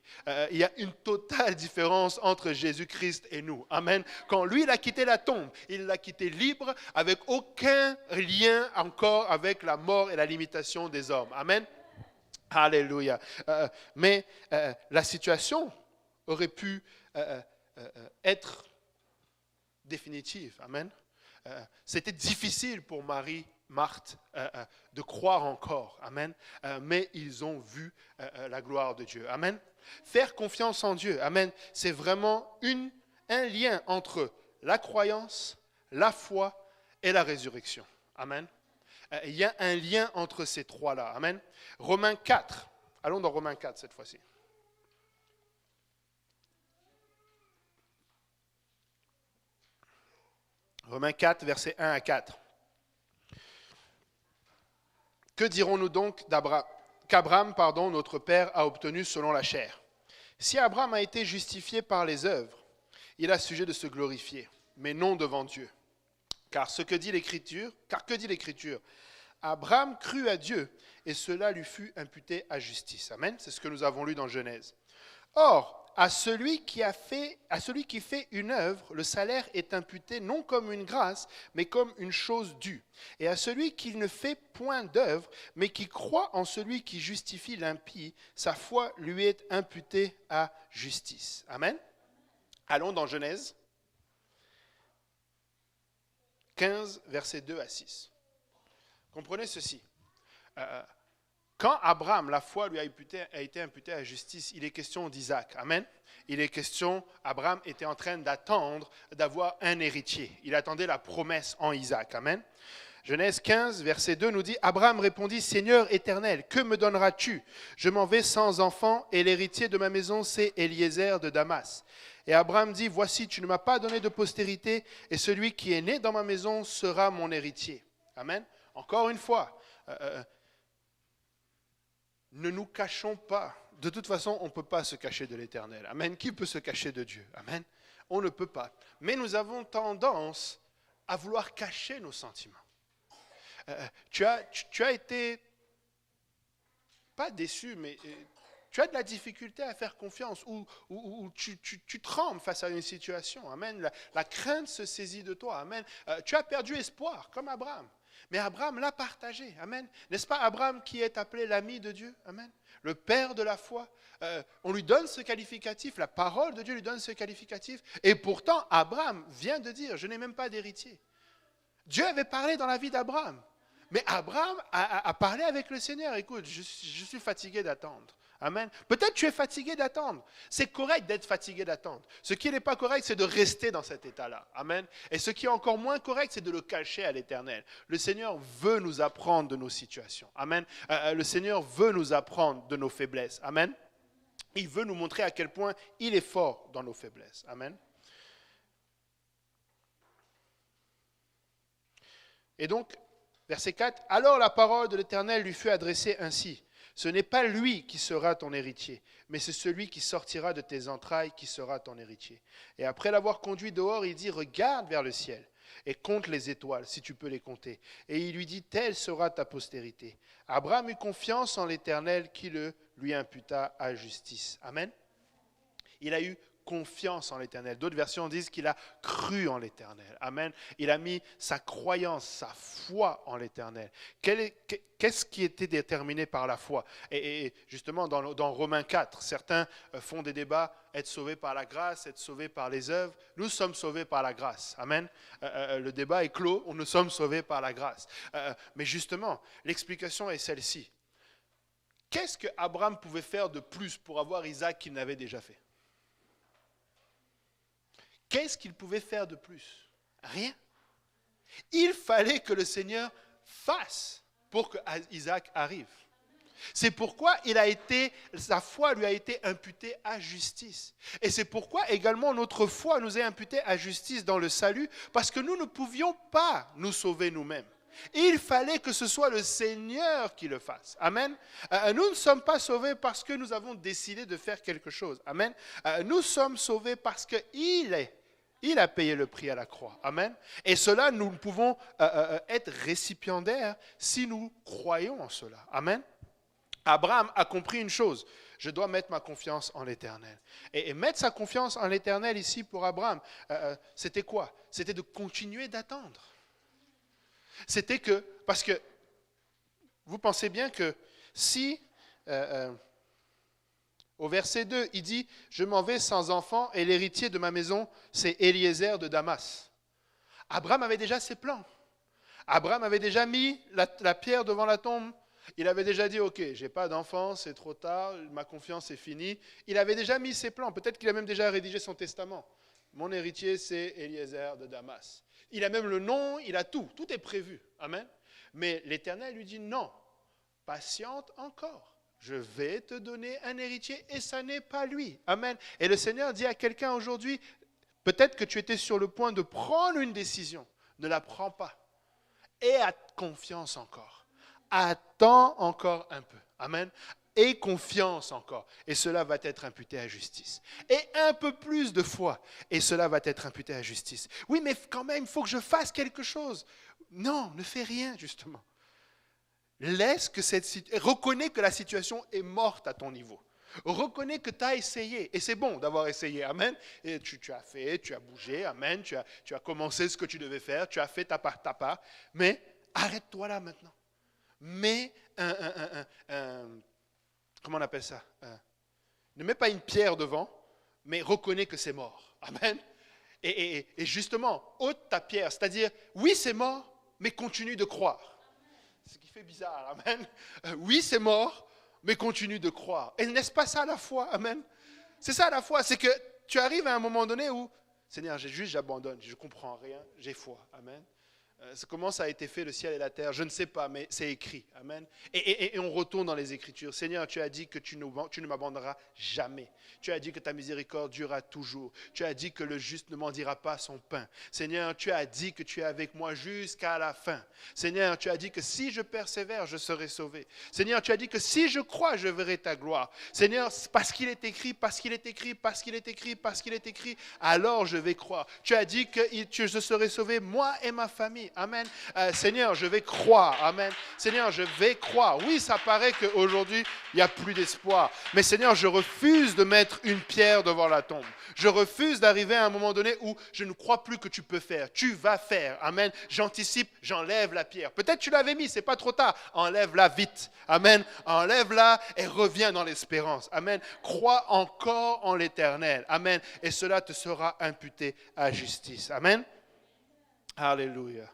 S1: Il y a une totale différence entre Jésus-Christ et nous. Amen. Quand lui, il a quitté la tombe, il l'a quitté libre, avec aucun lien encore avec la mort et la limitation des hommes. Amen. Alléluia. Mais la situation aurait pu être définitive. Amen. C'était difficile pour Marie, Marthe, de croire encore. Amen. Mais ils ont vu la gloire de Dieu. Amen. Faire confiance en Dieu. Amen. C'est vraiment un lien entre la croyance, la foi et la résurrection. Amen. Il y a un lien entre ces trois-là. Amen. Romains 4. Allons dans Romains 4 cette fois-ci. Romains 4, versets 1 à 4. Que dirons-nous donc qu'Abraham, notre père, a obtenu selon la chair? Si Abraham a été justifié par les œuvres, il a sujet de se glorifier, mais non devant Dieu. Car que dit l'Écriture? Abraham crut à Dieu, et cela lui fut imputé à justice. Amen. C'est ce que nous avons lu dans Genèse. Or, à celui qui fait une œuvre, le salaire est imputé non comme une grâce, mais comme une chose due. Et à celui qui ne fait point d'œuvre, mais qui croit en celui qui justifie l'impie, sa foi lui est imputée à justice. Amen. Allons dans Genèse 15, versets 2 à 6. Comprenez ceci. Quand Abraham, la foi lui a été imputée à justice, il est question d'Isaac. Amen. Abraham était en train d'attendre d'avoir un héritier. Il attendait la promesse en Isaac. Amen. Genèse 15, verset 2 nous dit, Abraham répondit, Seigneur éternel, que me donneras-tu? Je m'en vais sans enfant et l'héritier de ma maison, c'est Eliezer de Damas. Et Abraham dit, voici, tu ne m'as pas donné de postérité et celui qui est né dans ma maison sera mon héritier. Amen. Encore une fois, ne nous cachons pas. De toute façon, on ne peut pas se cacher de l'Éternel. Amen. Qui peut se cacher de Dieu? Amen. On ne peut pas. Mais nous avons tendance à vouloir cacher nos sentiments. Tu as été, pas déçu, mais tu as de la difficulté à faire confiance ou tu trembles face à une situation. Amen. La crainte se saisit de toi. Amen. Tu as perdu espoir, comme Abraham. Mais Abraham l'a partagé. Amen. N'est-ce pas Abraham qui est appelé l'ami de Dieu? Amen. Le père de la foi. On lui donne ce qualificatif. La parole de Dieu lui donne ce qualificatif. Et pourtant, Abraham vient de dire, je n'ai même pas d'héritier. Dieu avait parlé dans la vie d'Abraham. Mais Abraham a parlé avec le Seigneur. Écoute, je suis fatigué d'attendre. Amen. Peut-être tu es fatigué d'attendre. C'est correct d'être fatigué d'attendre. Ce qui n'est pas correct, c'est de rester dans cet état-là. Amen. Et ce qui est encore moins correct, c'est de le cacher à l'Éternel. Le Seigneur veut nous apprendre de nos situations. Amen. Le Seigneur veut nous apprendre de nos faiblesses. Amen. Il veut nous montrer à quel point il est fort dans nos faiblesses. Amen. Et donc, verset 4, « Alors la parole de l'Éternel lui fut adressée ainsi. Ce n'est pas lui qui sera ton héritier, mais c'est celui qui sortira de tes entrailles qui sera ton héritier. » Et après l'avoir conduit dehors, il dit, « Regarde vers le ciel et compte les étoiles, si tu peux les compter. » Et il lui dit, « Telle sera ta postérité. » Abraham eut confiance en l'Éternel qui le lui imputa à justice. Amen. Il a eu confiance en l'Éternel. D'autres versions disent qu'il a cru en l'Éternel. Amen. Il a mis sa croyance, sa foi en l'Éternel. Qu'est-ce qui était déterminé par la foi? Et justement, dans Romains 4, certains font des débats, être sauvés par la grâce, être sauvés par les œuvres. Nous sommes sauvés par la grâce. Amen. Le débat est clos, nous sommes sauvés par la grâce. Mais justement, l'explication est celle-ci. Qu'est-ce que Abraham pouvait faire de plus pour avoir Isaac qu'il n'avait déjà fait? Qu'est-ce qu'il pouvait faire de plus? Rien. Il fallait que le Seigneur fasse pour que Isaac arrive. C'est pourquoi sa foi lui a été imputée à justice. Et c'est pourquoi également notre foi nous est imputée à justice dans le salut, parce que nous ne pouvions pas nous sauver nous-mêmes. Il fallait que ce soit le Seigneur qui le fasse. Amen. Nous ne sommes pas sauvés parce que nous avons décidé de faire quelque chose. Amen. Nous sommes sauvés parce qu'il a payé le prix à la croix. Amen. Et cela, nous pouvons être récipiendaires si nous croyons en cela. Amen. Abraham a compris une chose, je dois mettre ma confiance en l'Éternel. Et mettre sa confiance en l'Éternel ici pour Abraham, c'était quoi? C'était de continuer d'attendre. C'était que, parce que vous pensez bien que si, au verset 2, il dit, je m'en vais sans enfant et l'héritier de ma maison, c'est Eliezer de Damas. Abraham avait déjà ses plans. Abraham avait déjà mis la pierre devant la tombe. Il avait déjà dit, ok, je n'ai pas d'enfant, c'est trop tard, ma confiance est finie. Il avait déjà mis ses plans. Peut-être qu'il a même déjà rédigé son testament. Mon héritier, c'est Eliezer de Damas. Il a même le nom, il a tout. Tout est prévu. Amen. Mais l'Éternel lui dit, non, patiente encore. Je vais te donner un héritier et ça n'est pas lui. Amen. Et le Seigneur dit à quelqu'un aujourd'hui, peut-être que tu étais sur le point de prendre une décision. Ne la prends pas. Et aie confiance encore. Attends encore un peu. Amen. Et confiance encore. Et cela va être imputé à justice. Et un peu plus de foi. Et cela va être imputé à justice. Oui, mais quand même, il faut que je fasse quelque chose. Non, ne fais rien, justement. Reconnais que la situation est morte à ton niveau. Reconnais que tu as essayé. Et c'est bon d'avoir essayé. Amen. Et tu as fait, tu as bougé. Amen. Tu as commencé ce que tu devais faire. Tu as fait ta part. Mais arrête-toi là maintenant. Mais comment on appelle ça? Ne mets pas une pierre devant, mais reconnais que c'est mort. Amen. Et justement, ôte ta pierre, c'est-à-dire, oui, c'est mort, mais continue de croire. Ce qui fait bizarre, amen. Oui, c'est mort, mais continue de croire. Et n'est-ce pas ça la foi? Amen. C'est ça la foi, c'est que tu arrives à un moment donné où, Seigneur, j'abandonne, je ne comprends rien, j'ai foi. Amen. Comment ça a été fait, le ciel et la terre? Je ne sais pas, mais c'est écrit. Amen. Et on retourne dans les Écritures. Seigneur, tu as dit que tu ne m'abandonneras jamais. Tu as dit que ta miséricorde durera toujours. Tu as dit que le juste ne mendira pas son pain. Seigneur, tu as dit que tu es avec moi jusqu'à la fin. Seigneur, tu as dit que si je persévère, je serai sauvé. Seigneur, tu as dit que si je crois, je verrai ta gloire. Seigneur, parce qu'il est écrit, alors je vais croire. Tu as dit que je serai sauvé, moi et ma famille. Amen. Seigneur, je vais croire. Amen. Seigneur, je vais croire. Oui, ça paraît qu'aujourd'hui, il n'y a plus d'espoir. Mais Seigneur, je refuse de mettre une pierre devant la tombe. Je refuse d'arriver à un moment donné où je ne crois plus que tu peux faire. Tu vas faire. Amen. J'anticipe, j'enlève la pierre. Peut-être tu l'avais mis, c'est pas trop tard. Enlève-la vite. Amen. Enlève-la et reviens dans l'espérance. Amen. Crois encore en l'Éternel. Amen. Et cela te sera imputé à justice. Amen. Alléluia.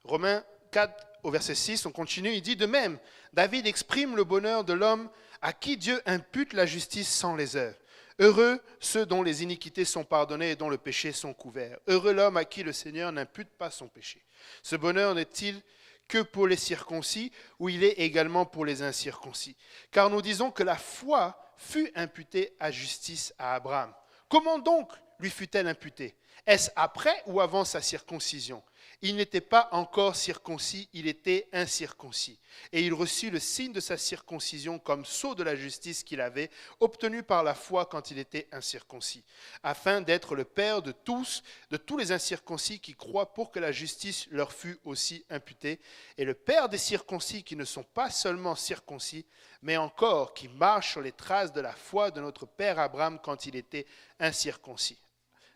S1: Romains 4, au verset 6, on continue, il dit de même, David exprime le bonheur de l'homme à qui Dieu impute la justice sans les œuvres. Heureux ceux dont les iniquités sont pardonnées et dont le péché sont couverts. Heureux l'homme à qui le Seigneur n'impute pas son péché. Ce bonheur n'est-il que pour les circoncis ou il est également pour les incirconcis? Car nous disons que la foi fut imputée à justice à Abraham. Comment donc lui fut-elle imputée? Est-ce après ou avant sa circoncision? Il n'était pas encore circoncis, il était incirconcis. Et il reçut le signe de sa circoncision comme sceau de la justice qu'il avait obtenu par la foi quand il était incirconcis, afin d'être le père de tous les incirconcis qui croient pour que la justice leur fût aussi imputée, et le père des circoncis qui ne sont pas seulement circoncis, mais encore qui marchent sur les traces de la foi de notre père Abraham quand il était incirconcis.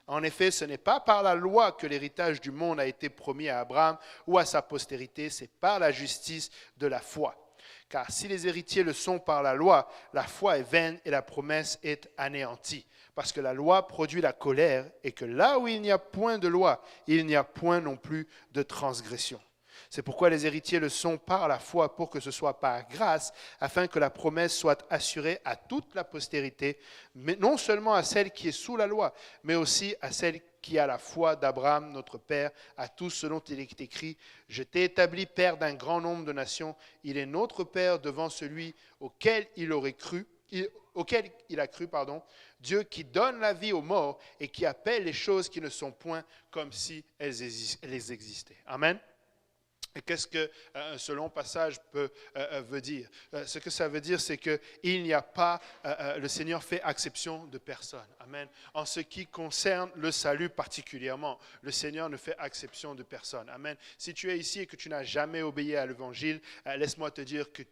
S1: En effet, ce n'est pas par la loi que l'héritage du monde a été promis à Abraham ou à sa postérité, c'est par la justice de la foi. Car si les héritiers le sont par la foi est vaine et la promesse est anéantie. Parce que la loi produit la colère et que là où il n'y a point de loi, il n'y a point non plus de transgression. C'est pourquoi les héritiers le sont par la foi pour que ce soit par grâce, afin que la promesse soit assurée à toute la postérité, mais non seulement à celle qui est sous la loi, mais aussi à celle qui a la foi d'Abraham, notre Père, à tous selon il est écrit, « Je t'ai établi Père d'un grand nombre de nations, il est notre Père devant celui auquel il aurait cru, auquel il a cru, Dieu qui donne la vie aux morts et qui appelle les choses qui ne sont point comme si elles existaient. » Amen. Et qu'est-ce que ce long passage veut dire? Ce que ça veut dire, c'est qu'il n'y a pas, le Seigneur fait exception de personne. Amen. En ce qui concerne le salut particulièrement, le Seigneur ne fait exception de personne. Amen. Si tu es ici et que tu n'as jamais obéi à l'Évangile, laisse-moi te dire que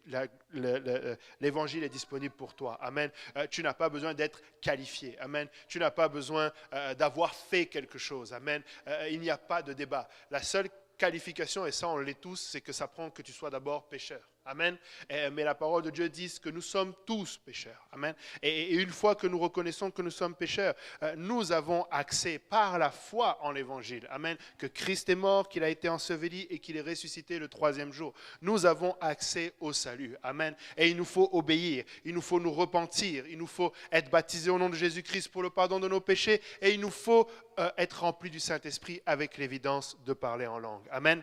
S1: l'Évangile est disponible pour toi. Amen. Tu n'as pas besoin d'être qualifié. Amen. Tu n'as pas besoin d'avoir fait quelque chose. Amen. Il n'y a pas de débat. La seule qualification, et ça on l'est tous, c'est que ça prend que tu sois d'abord pécheur. Amen. Mais la parole de Dieu dit que nous sommes tous pécheurs. Amen. Et une fois que nous reconnaissons que nous sommes pécheurs, nous avons accès par la foi en l'Évangile. Amen. Que Christ est mort, qu'il a été enseveli et qu'il est ressuscité le 3e jour. Nous avons accès au salut. Amen. Et il nous faut obéir, il nous faut nous repentir, il nous faut être baptisés au nom de Jésus-Christ pour le pardon de nos péchés et il nous faut être remplis du Saint-Esprit avec l'évidence de parler en langue. Amen.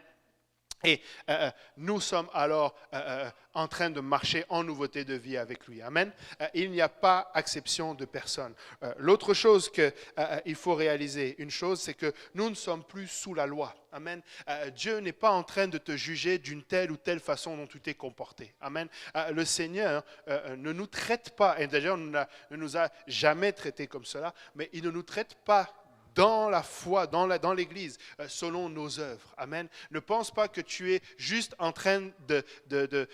S1: Et nous sommes alors en train de marcher en nouveauté de vie avec lui. Amen. Il n'y a pas exception de personne. L'autre chose qu'il faut réaliser, une chose, c'est que nous ne sommes plus sous la loi. Amen. Dieu n'est pas en train de te juger d'une telle ou telle façon dont tu t'es comporté. Amen. Le Seigneur ne nous traite pas, et d'ailleurs ne nous a jamais traités comme cela, mais il ne nous traite pas dans la foi, dans l'Église, selon nos œuvres. Amen. Ne pense pas que tu es juste en train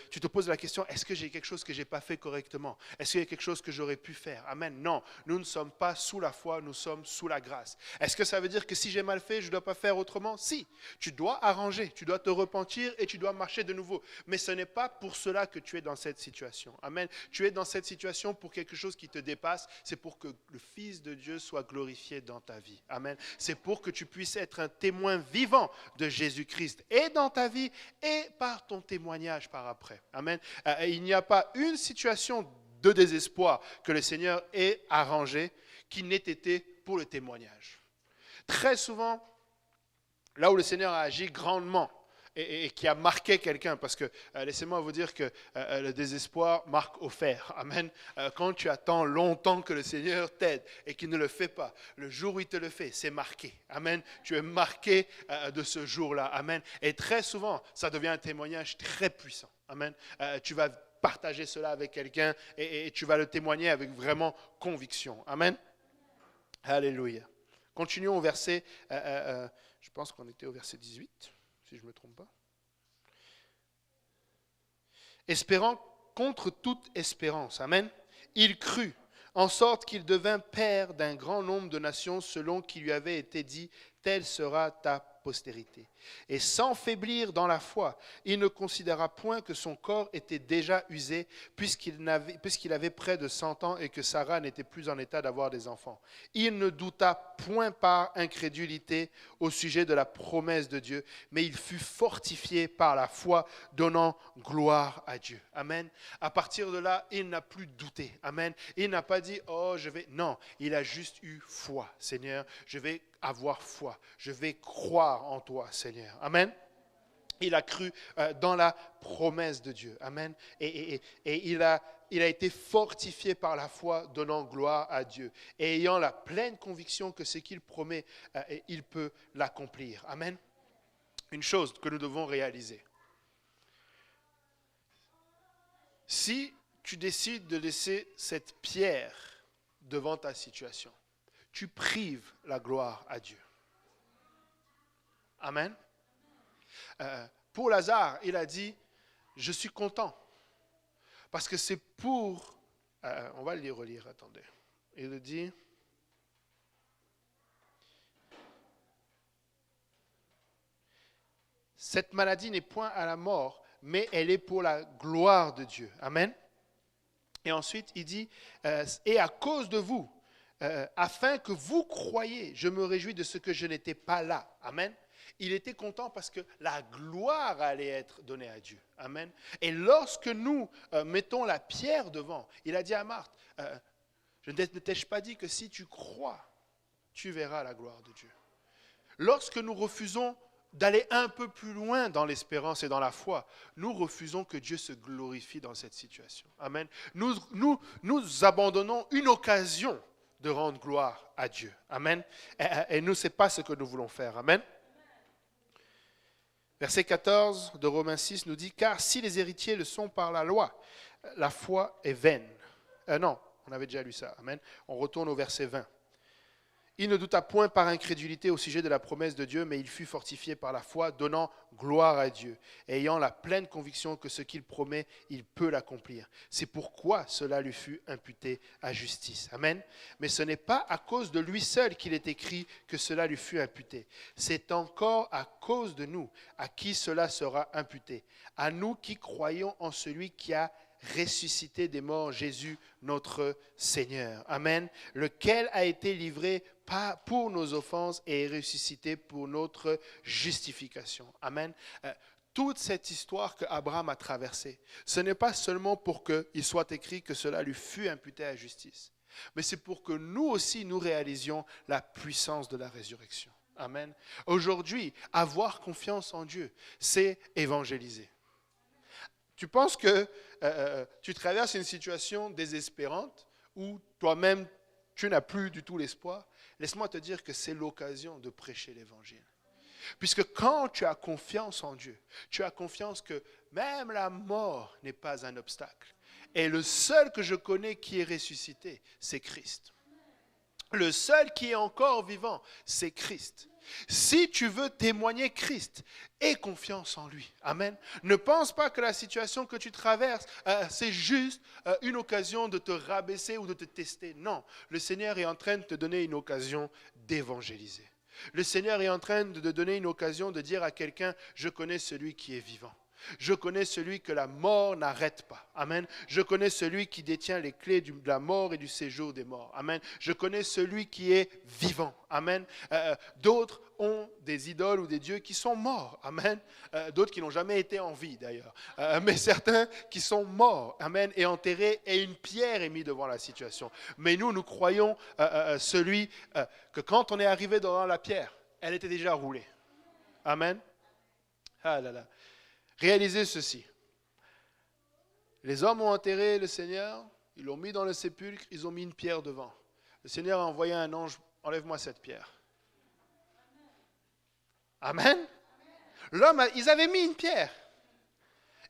S1: tu te poses la question, est-ce que j'ai quelque chose que je n'ai pas fait correctement? Est-ce qu'il y a quelque chose que j'aurais pu faire? Amen. Non, nous ne sommes pas sous la foi, nous sommes sous la grâce. Est-ce que ça veut dire que si j'ai mal fait, je ne dois pas faire autrement? Si, tu dois arranger, tu dois te repentir et tu dois marcher de nouveau. Mais ce n'est pas pour cela que tu es dans cette situation. Amen. Tu es dans cette situation pour quelque chose qui te dépasse, c'est pour que le Fils de Dieu soit glorifié dans ta vie. Amen. C'est pour que tu puisses être un témoin vivant de Jésus-Christ et dans ta vie et par ton témoignage par après. Amen. Il n'y a pas une situation de désespoir que le Seigneur ait arrangée qui n'ait été pour le témoignage. Très souvent, là où le Seigneur a agi grandement, et qui a marqué quelqu'un, parce que laissez-moi vous dire que le désespoir marque au fer. Amen. Quand tu attends longtemps que le Seigneur t'aide et qu'il ne le fait pas, le jour où il te le fait, c'est marqué. Amen. Tu es marqué de ce jour-là. Amen. Et très souvent, ça devient un témoignage très puissant. Amen. Tu vas partager cela avec quelqu'un et tu vas le témoigner avec vraiment conviction. Amen. Alléluia. Continuons au verset, je pense qu'on était au verset 18. Si je ne me trompe pas. Espérant contre toute espérance. Amen. Il crut, en sorte qu'il devint père d'un grand nombre de nations selon qu'il lui avait été dit, telle sera ta postérité. Et sans faiblir dans la foi, il ne considéra point que son corps était déjà usé, puisqu'il avait près de 100 ans et que Sarah n'était plus en état d'avoir des enfants. Il ne douta point par incrédulité au sujet de la promesse de Dieu, mais il fut fortifié par la foi, donnant gloire à Dieu. Amen. À partir de là, il n'a plus douté. Amen. Il n'a pas dit, oh, je vais... Non, il a juste eu foi. Seigneur, je vais avoir foi. Je vais croire en toi, Seigneur. Amen. Il a cru dans la promesse de Dieu. Amen. Et il a été fortifié par la foi, donnant gloire à Dieu. Et ayant la pleine conviction que ce qu'il promet, il peut l'accomplir. Amen. Une chose que nous devons réaliser. Si tu décides de laisser cette pierre devant ta situation, tu prives la gloire à Dieu. Amen. Pour Lazare, il a dit, je suis content. Parce que c'est pour... on va le relire, attendez. Il dit... Cette maladie n'est point à la mort, mais elle est pour la gloire de Dieu. Amen. Et ensuite, il dit, et à cause de vous, afin que vous croyiez, je me réjouis de ce que je n'étais pas là. Amen. Il était content parce que la gloire allait être donnée à Dieu. Amen. Et lorsque nous mettons la pierre devant, il a dit à Marthe, je ne t'ai-je pas dit que si tu crois, tu verras la gloire de Dieu. Lorsque nous refusons d'aller un peu plus loin dans l'espérance et dans la foi, nous refusons que Dieu se glorifie dans cette situation. Amen. Nous abandonnons une occasion de rendre gloire à Dieu. Amen. Et nous, ce n'est pas ce que nous voulons faire. Amen. Verset 14 de Romains 6 nous dit, « Car si les héritiers le sont par la loi, la foi est vaine. » Non, on avait déjà lu ça. Amen. On retourne au verset 20. Il ne douta point par incrédulité au sujet de la promesse de Dieu, mais il fut fortifié par la foi, donnant gloire à Dieu, et ayant la pleine conviction que ce qu'il promet, il peut l'accomplir. C'est pourquoi cela lui fut imputé à justice. Amen. Mais ce n'est pas à cause de lui seul qu'il est écrit que cela lui fut imputé. C'est encore à cause de nous, à qui cela sera imputé. À nous qui croyons en celui qui a ressuscité des morts, Jésus, notre Seigneur. Amen. Lequel a été livré pour nos offenses et est ressuscité pour notre justification. Amen. Toute cette histoire que Abraham a traversée, ce n'est pas seulement pour qu'il soit écrit que cela lui fut imputé à justice, mais c'est pour que nous aussi, nous réalisions la puissance de la résurrection. Amen. Aujourd'hui, avoir confiance en Dieu, c'est évangéliser. Tu penses que tu traverses une situation désespérante où toi-même, tu n'as plus du tout l'espoir. Laisse-moi te dire que c'est l'occasion de prêcher l'évangile. Puisque quand tu as confiance en Dieu, tu as confiance que même la mort n'est pas un obstacle. Et le seul que je connais qui est ressuscité, c'est Christ. Le seul qui est encore vivant, c'est Christ. Si tu veux témoigner Christ, aie confiance en lui. Amen. Ne pense pas que la situation que tu traverses, c'est juste une occasion de te rabaisser ou de te tester. Non, le Seigneur est en train de te donner une occasion d'évangéliser. Le Seigneur est en train de te donner une occasion de dire à quelqu'un, je connais celui qui est vivant. Je connais celui que la mort n'arrête pas. Amen. Je connais celui qui détient les clés de la mort et du séjour des morts. Amen. Je connais celui qui est vivant. Amen. D'autres ont des idoles ou des dieux qui sont morts. Amen. D'autres qui n'ont jamais été en vie d'ailleurs. Mais certains qui sont morts. Amen. Et enterrés et une pierre est mise devant la situation. Mais nous croyons celui que quand on est arrivé devant la pierre, elle était déjà roulée. Amen. Ah là là. Réalisez ceci. Les hommes ont enterré le Seigneur, ils l'ont mis dans le sépulcre, ils ont mis une pierre devant. Le Seigneur a envoyé un ange, enlève-moi cette pierre. Amen. L'homme, ils avaient mis une pierre.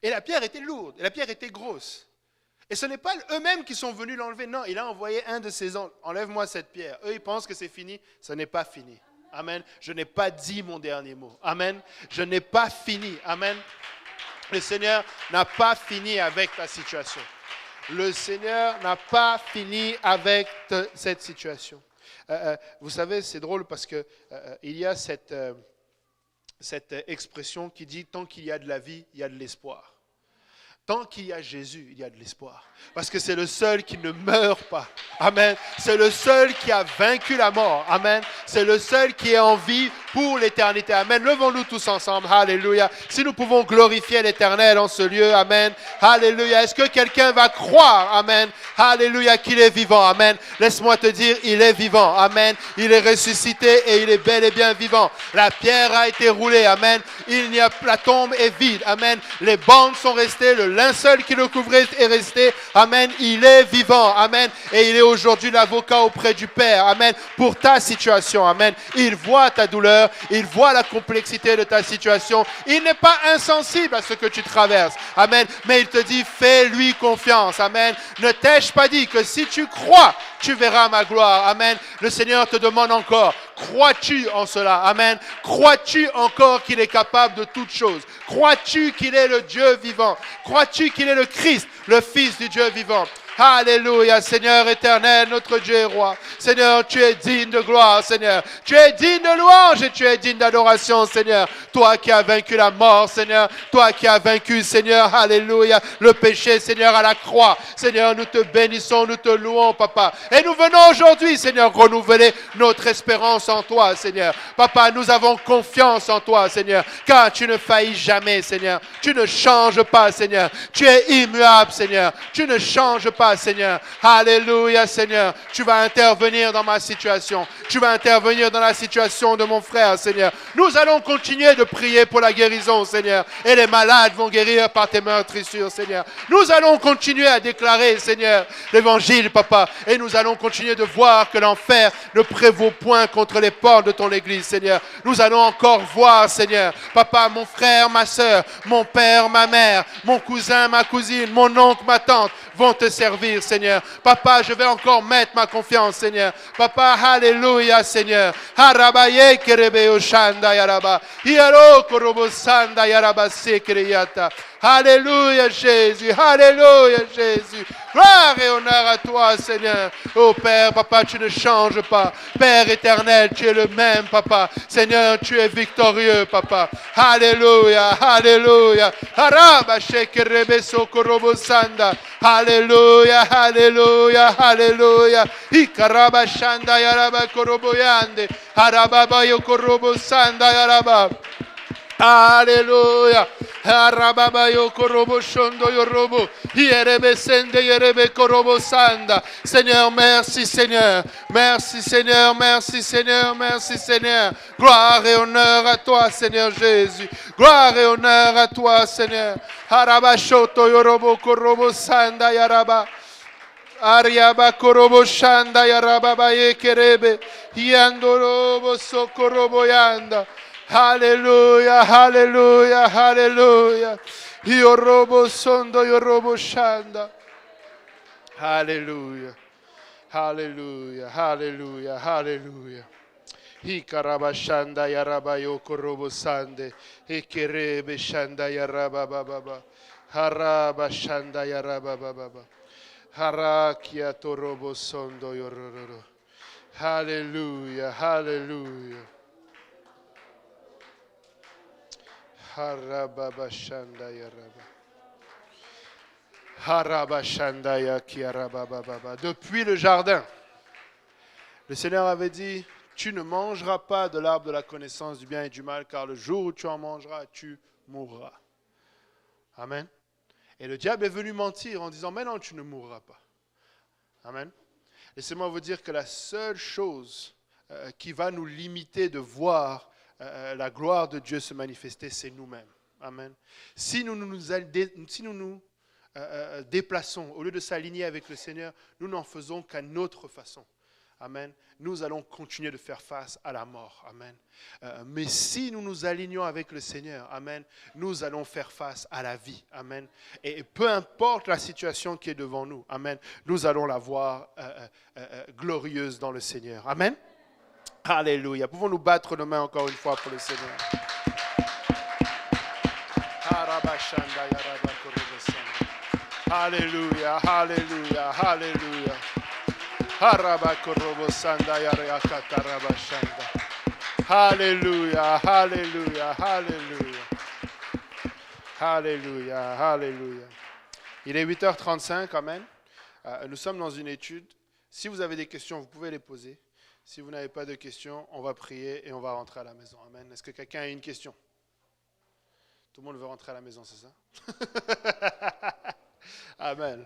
S1: Et la pierre était lourde, et la pierre était grosse. Et ce n'est pas eux-mêmes qui sont venus l'enlever. Non, il a envoyé un de ses anges, enlève-moi cette pierre. Eux, ils pensent que c'est fini, ce n'est pas fini. Amen. Je n'ai pas dit mon dernier mot. Amen. Je n'ai pas fini. Amen. Le Seigneur n'a pas fini avec ta situation. Le Seigneur n'a pas fini avec cette situation. Vous savez, c'est drôle parce que il y a cette expression qui dit « Tant qu'il y a de la vie, il y a de l'espoir ». Tant qu'il y a Jésus, il y a de l'espoir. Parce que c'est le seul qui ne meurt pas. Amen. C'est le seul qui a vaincu la mort. Amen. C'est le seul qui est en vie pour l'éternité. Amen. Levons-nous tous ensemble. Alléluia. Si nous pouvons glorifier l'Éternel en ce lieu. Amen. Alléluia. Est-ce que quelqu'un va croire? Amen. Alléluia. Qu'il est vivant. Amen. Laisse-moi te dire, il est vivant. Amen. Il est ressuscité et il est bel et bien vivant. La pierre a été roulée. Amen. La tombe est vide. Amen. Les bandes sont restées. Le linceul qui le couvrait est resté. Amen. Il est vivant. Amen. Et il est aujourd'hui l'avocat auprès du Père. Amen. Pour ta situation. Amen. Il voit ta douleur. Il voit la complexité de ta situation. Il n'est pas insensible à ce que tu traverses. Amen. Mais il te dit, fais-lui confiance. Amen. Ne t'ai-je pas dit que si tu crois, tu verras ma gloire. Amen. Le Seigneur te demande encore, crois-tu en cela? Amen. Crois-tu encore qu'il est capable de toutes choses? Crois-tu qu'il est le Dieu vivant? Crois-tu qu'il est le Christ, le Fils du Dieu vivant? Alléluia, Seigneur éternel, notre Dieu et roi. Seigneur, tu es digne de gloire, Seigneur. Tu es digne de louange et tu es digne d'adoration, Seigneur. Toi qui as vaincu la mort, Seigneur. Toi qui as vaincu, Seigneur, alléluia, le péché, Seigneur, à la croix. Seigneur, nous te bénissons, nous te louons, Papa. Et nous venons aujourd'hui, Seigneur, renouveler notre espérance en toi, Seigneur. Papa, nous avons confiance en toi, Seigneur, car tu ne faillis jamais, Seigneur. Tu ne changes pas, Seigneur. Tu es immuable, Seigneur. Tu ne changes pas, Seigneur. Alléluia, Seigneur. Tu vas intervenir dans ma situation. Tu vas intervenir dans la situation de mon frère, Seigneur. Nous allons continuer de prier pour la guérison, Seigneur. Et les malades vont guérir par tes meurtrissures, Seigneur. Nous allons continuer à déclarer, Seigneur, l'évangile, Papa. Et nous allons continuer de voir que l'enfer ne prévaut point contre les portes de ton église, Seigneur. Nous allons encore voir, Seigneur, Papa, mon frère, ma soeur, mon père, ma mère, mon cousin, ma cousine, mon oncle, ma tante, vont te servir, Seigneur. Papa, je vais encore mettre ma confiance, Seigneur. Papa, alléluia, Seigneur. Harabaye kerebe oshanda yaraba. Hiero korobo sanda yaraba sekereyata. Alléluia, Jésus. Alléluia, Jésus. Gloire et honneur à toi, Seigneur. Oh Père, Papa, tu ne changes pas. Père éternel, tu es le même, Papa. Seigneur, tu es victorieux, Papa. Alléluia, alléluia. Haraba shekerebe sokorobo sanda. Alléluia, alléluia, alléluia. Ikaraba shanda yaraba korobo yande. Harababa yo korobo sanda yaraba. Alléluia. Arababa yo korobo shondo yo robo. Yerebe sende yerebe korobo sanda. Seigneur, merci Seigneur. Merci Seigneur, merci Seigneur, merci Seigneur. Gloire et honneur à toi Seigneur Jésus. Gloire et honneur à toi Seigneur. Araba shoto yo robo korobo sanda yaraba. Ariaba korobo shanda yaraba baye kerebe. Yando robo sokorobo yanda. Alléluia, alléluia, alléluia. Io robo sondo, io robo shanda. Alléluia, alléluia, alléluia, alléluia. Hikaraba shanda yaraba yoko robo sande. Ekerebe shanda yaraba baba. Haraba shanda yaraba baba. Harakia to robo sondo yororo. Alléluia, alléluia. Harababa Shandaya Raba. Haraba Shandaya Kiarababa. Depuis le jardin, le Seigneur avait dit, tu ne mangeras pas de l'arbre de la connaissance du bien et du mal, car le jour où tu en mangeras, tu mourras. Amen. Et le diable est venu mentir en disant, mais non, tu ne mourras pas. Amen. Laissez-moi vous dire que la seule chose qui va nous limiter de voir la gloire de Dieu se manifester, c'est nous-mêmes. Amen. Si nous nous déplaçons, au lieu de s'aligner avec le Seigneur, nous n'en faisons qu'à notre façon. Amen. Nous allons continuer de faire face à la mort. Amen. Mais si nous nous alignons avec le Seigneur, amen, nous allons faire face à la vie. Amen. Et peu importe la situation qui est devant nous, amen, nous allons la voir glorieuse dans le Seigneur. Amen. Alléluia. Pouvons-nous battre nos mains encore une fois pour le Seigneur. Alléluia, alléluia, alléluia. Alléluia, alléluia, alléluia. Alléluia, alléluia. Il est 8h35, amen. Nous sommes dans une étude. Si vous avez des questions, vous pouvez les poser. Si vous n'avez pas de questions, on va prier et on va rentrer à la maison. Amen. Est-ce que quelqu'un a une question? Tout le monde veut rentrer à la maison, c'est ça? Amen.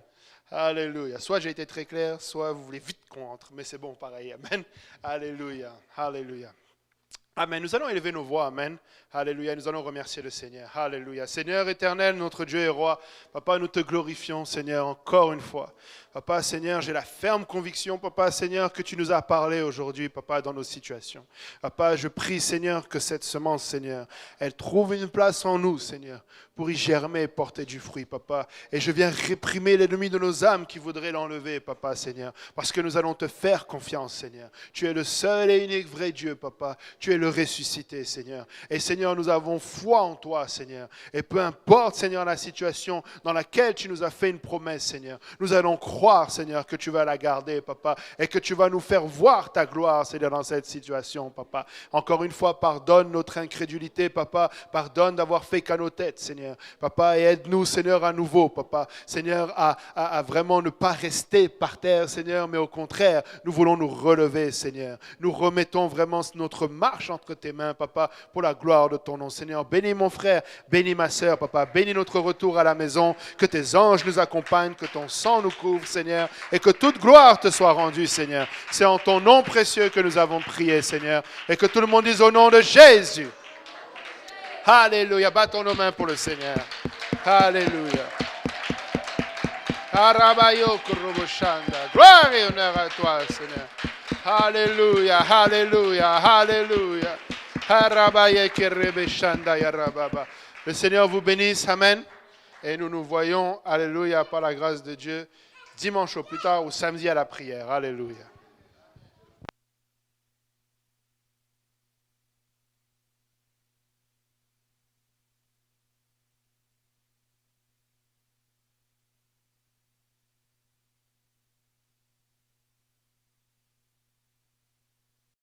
S1: Alléluia. Soit j'ai été très clair, soit vous voulez vite qu'on rentre, mais c'est bon pareil. Amen. Alléluia. Alléluia. Amen. Nous allons élever nos voix. Amen. Alléluia. Nous allons remercier le Seigneur. Alléluia. Seigneur éternel, notre Dieu et roi. Papa, nous te glorifions, Seigneur, encore une fois. Papa, Seigneur, j'ai la ferme conviction, Papa, Seigneur, que tu nous as parlé aujourd'hui, Papa, dans nos situations. Papa, je prie, Seigneur, que cette semence, Seigneur, elle trouve une place en nous, Seigneur, pour y germer et porter du fruit, Papa. Et je viens réprimer l'ennemi de nos âmes qui voudrait l'enlever, Papa, Seigneur, parce que nous allons te faire confiance, Seigneur. Tu es le seul et unique vrai Dieu, Papa. Tu es le le ressusciter, Seigneur. Et Seigneur, nous avons foi en toi, Seigneur. Et peu importe, Seigneur, la situation dans laquelle tu nous as fait une promesse, Seigneur, nous allons croire, Seigneur, que tu vas la garder, Papa, et que tu vas nous faire voir ta gloire, Seigneur, dans cette situation, Papa. Encore une fois, pardonne notre incrédulité, Papa. Pardonne d'avoir fait qu'à nos têtes, Seigneur. Papa, et aide-nous, Seigneur, à nouveau, Papa. Seigneur, à vraiment ne pas rester par terre, Seigneur, mais au contraire, nous voulons nous relever, Seigneur. Nous remettons vraiment notre marche entre tes mains, Papa, pour la gloire de ton nom, Seigneur. Bénis mon frère, bénis ma sœur, Papa. Bénis notre retour à la maison. Que tes anges nous accompagnent, que ton sang nous couvre, Seigneur, et que toute gloire te soit rendue, Seigneur. C'est en ton nom précieux que nous avons prié, Seigneur. Et que tout le monde dise au nom de Jésus. Alléluia. Battons nos mains pour le Seigneur. Alléluia. Gloire et honneur à toi, Seigneur. Alléluia, alléluia, alléluia. Le Seigneur vous bénisse, amen. Et nous nous voyons, alléluia, par la grâce de Dieu, dimanche au plus tard ou samedi à la prière. Alléluia.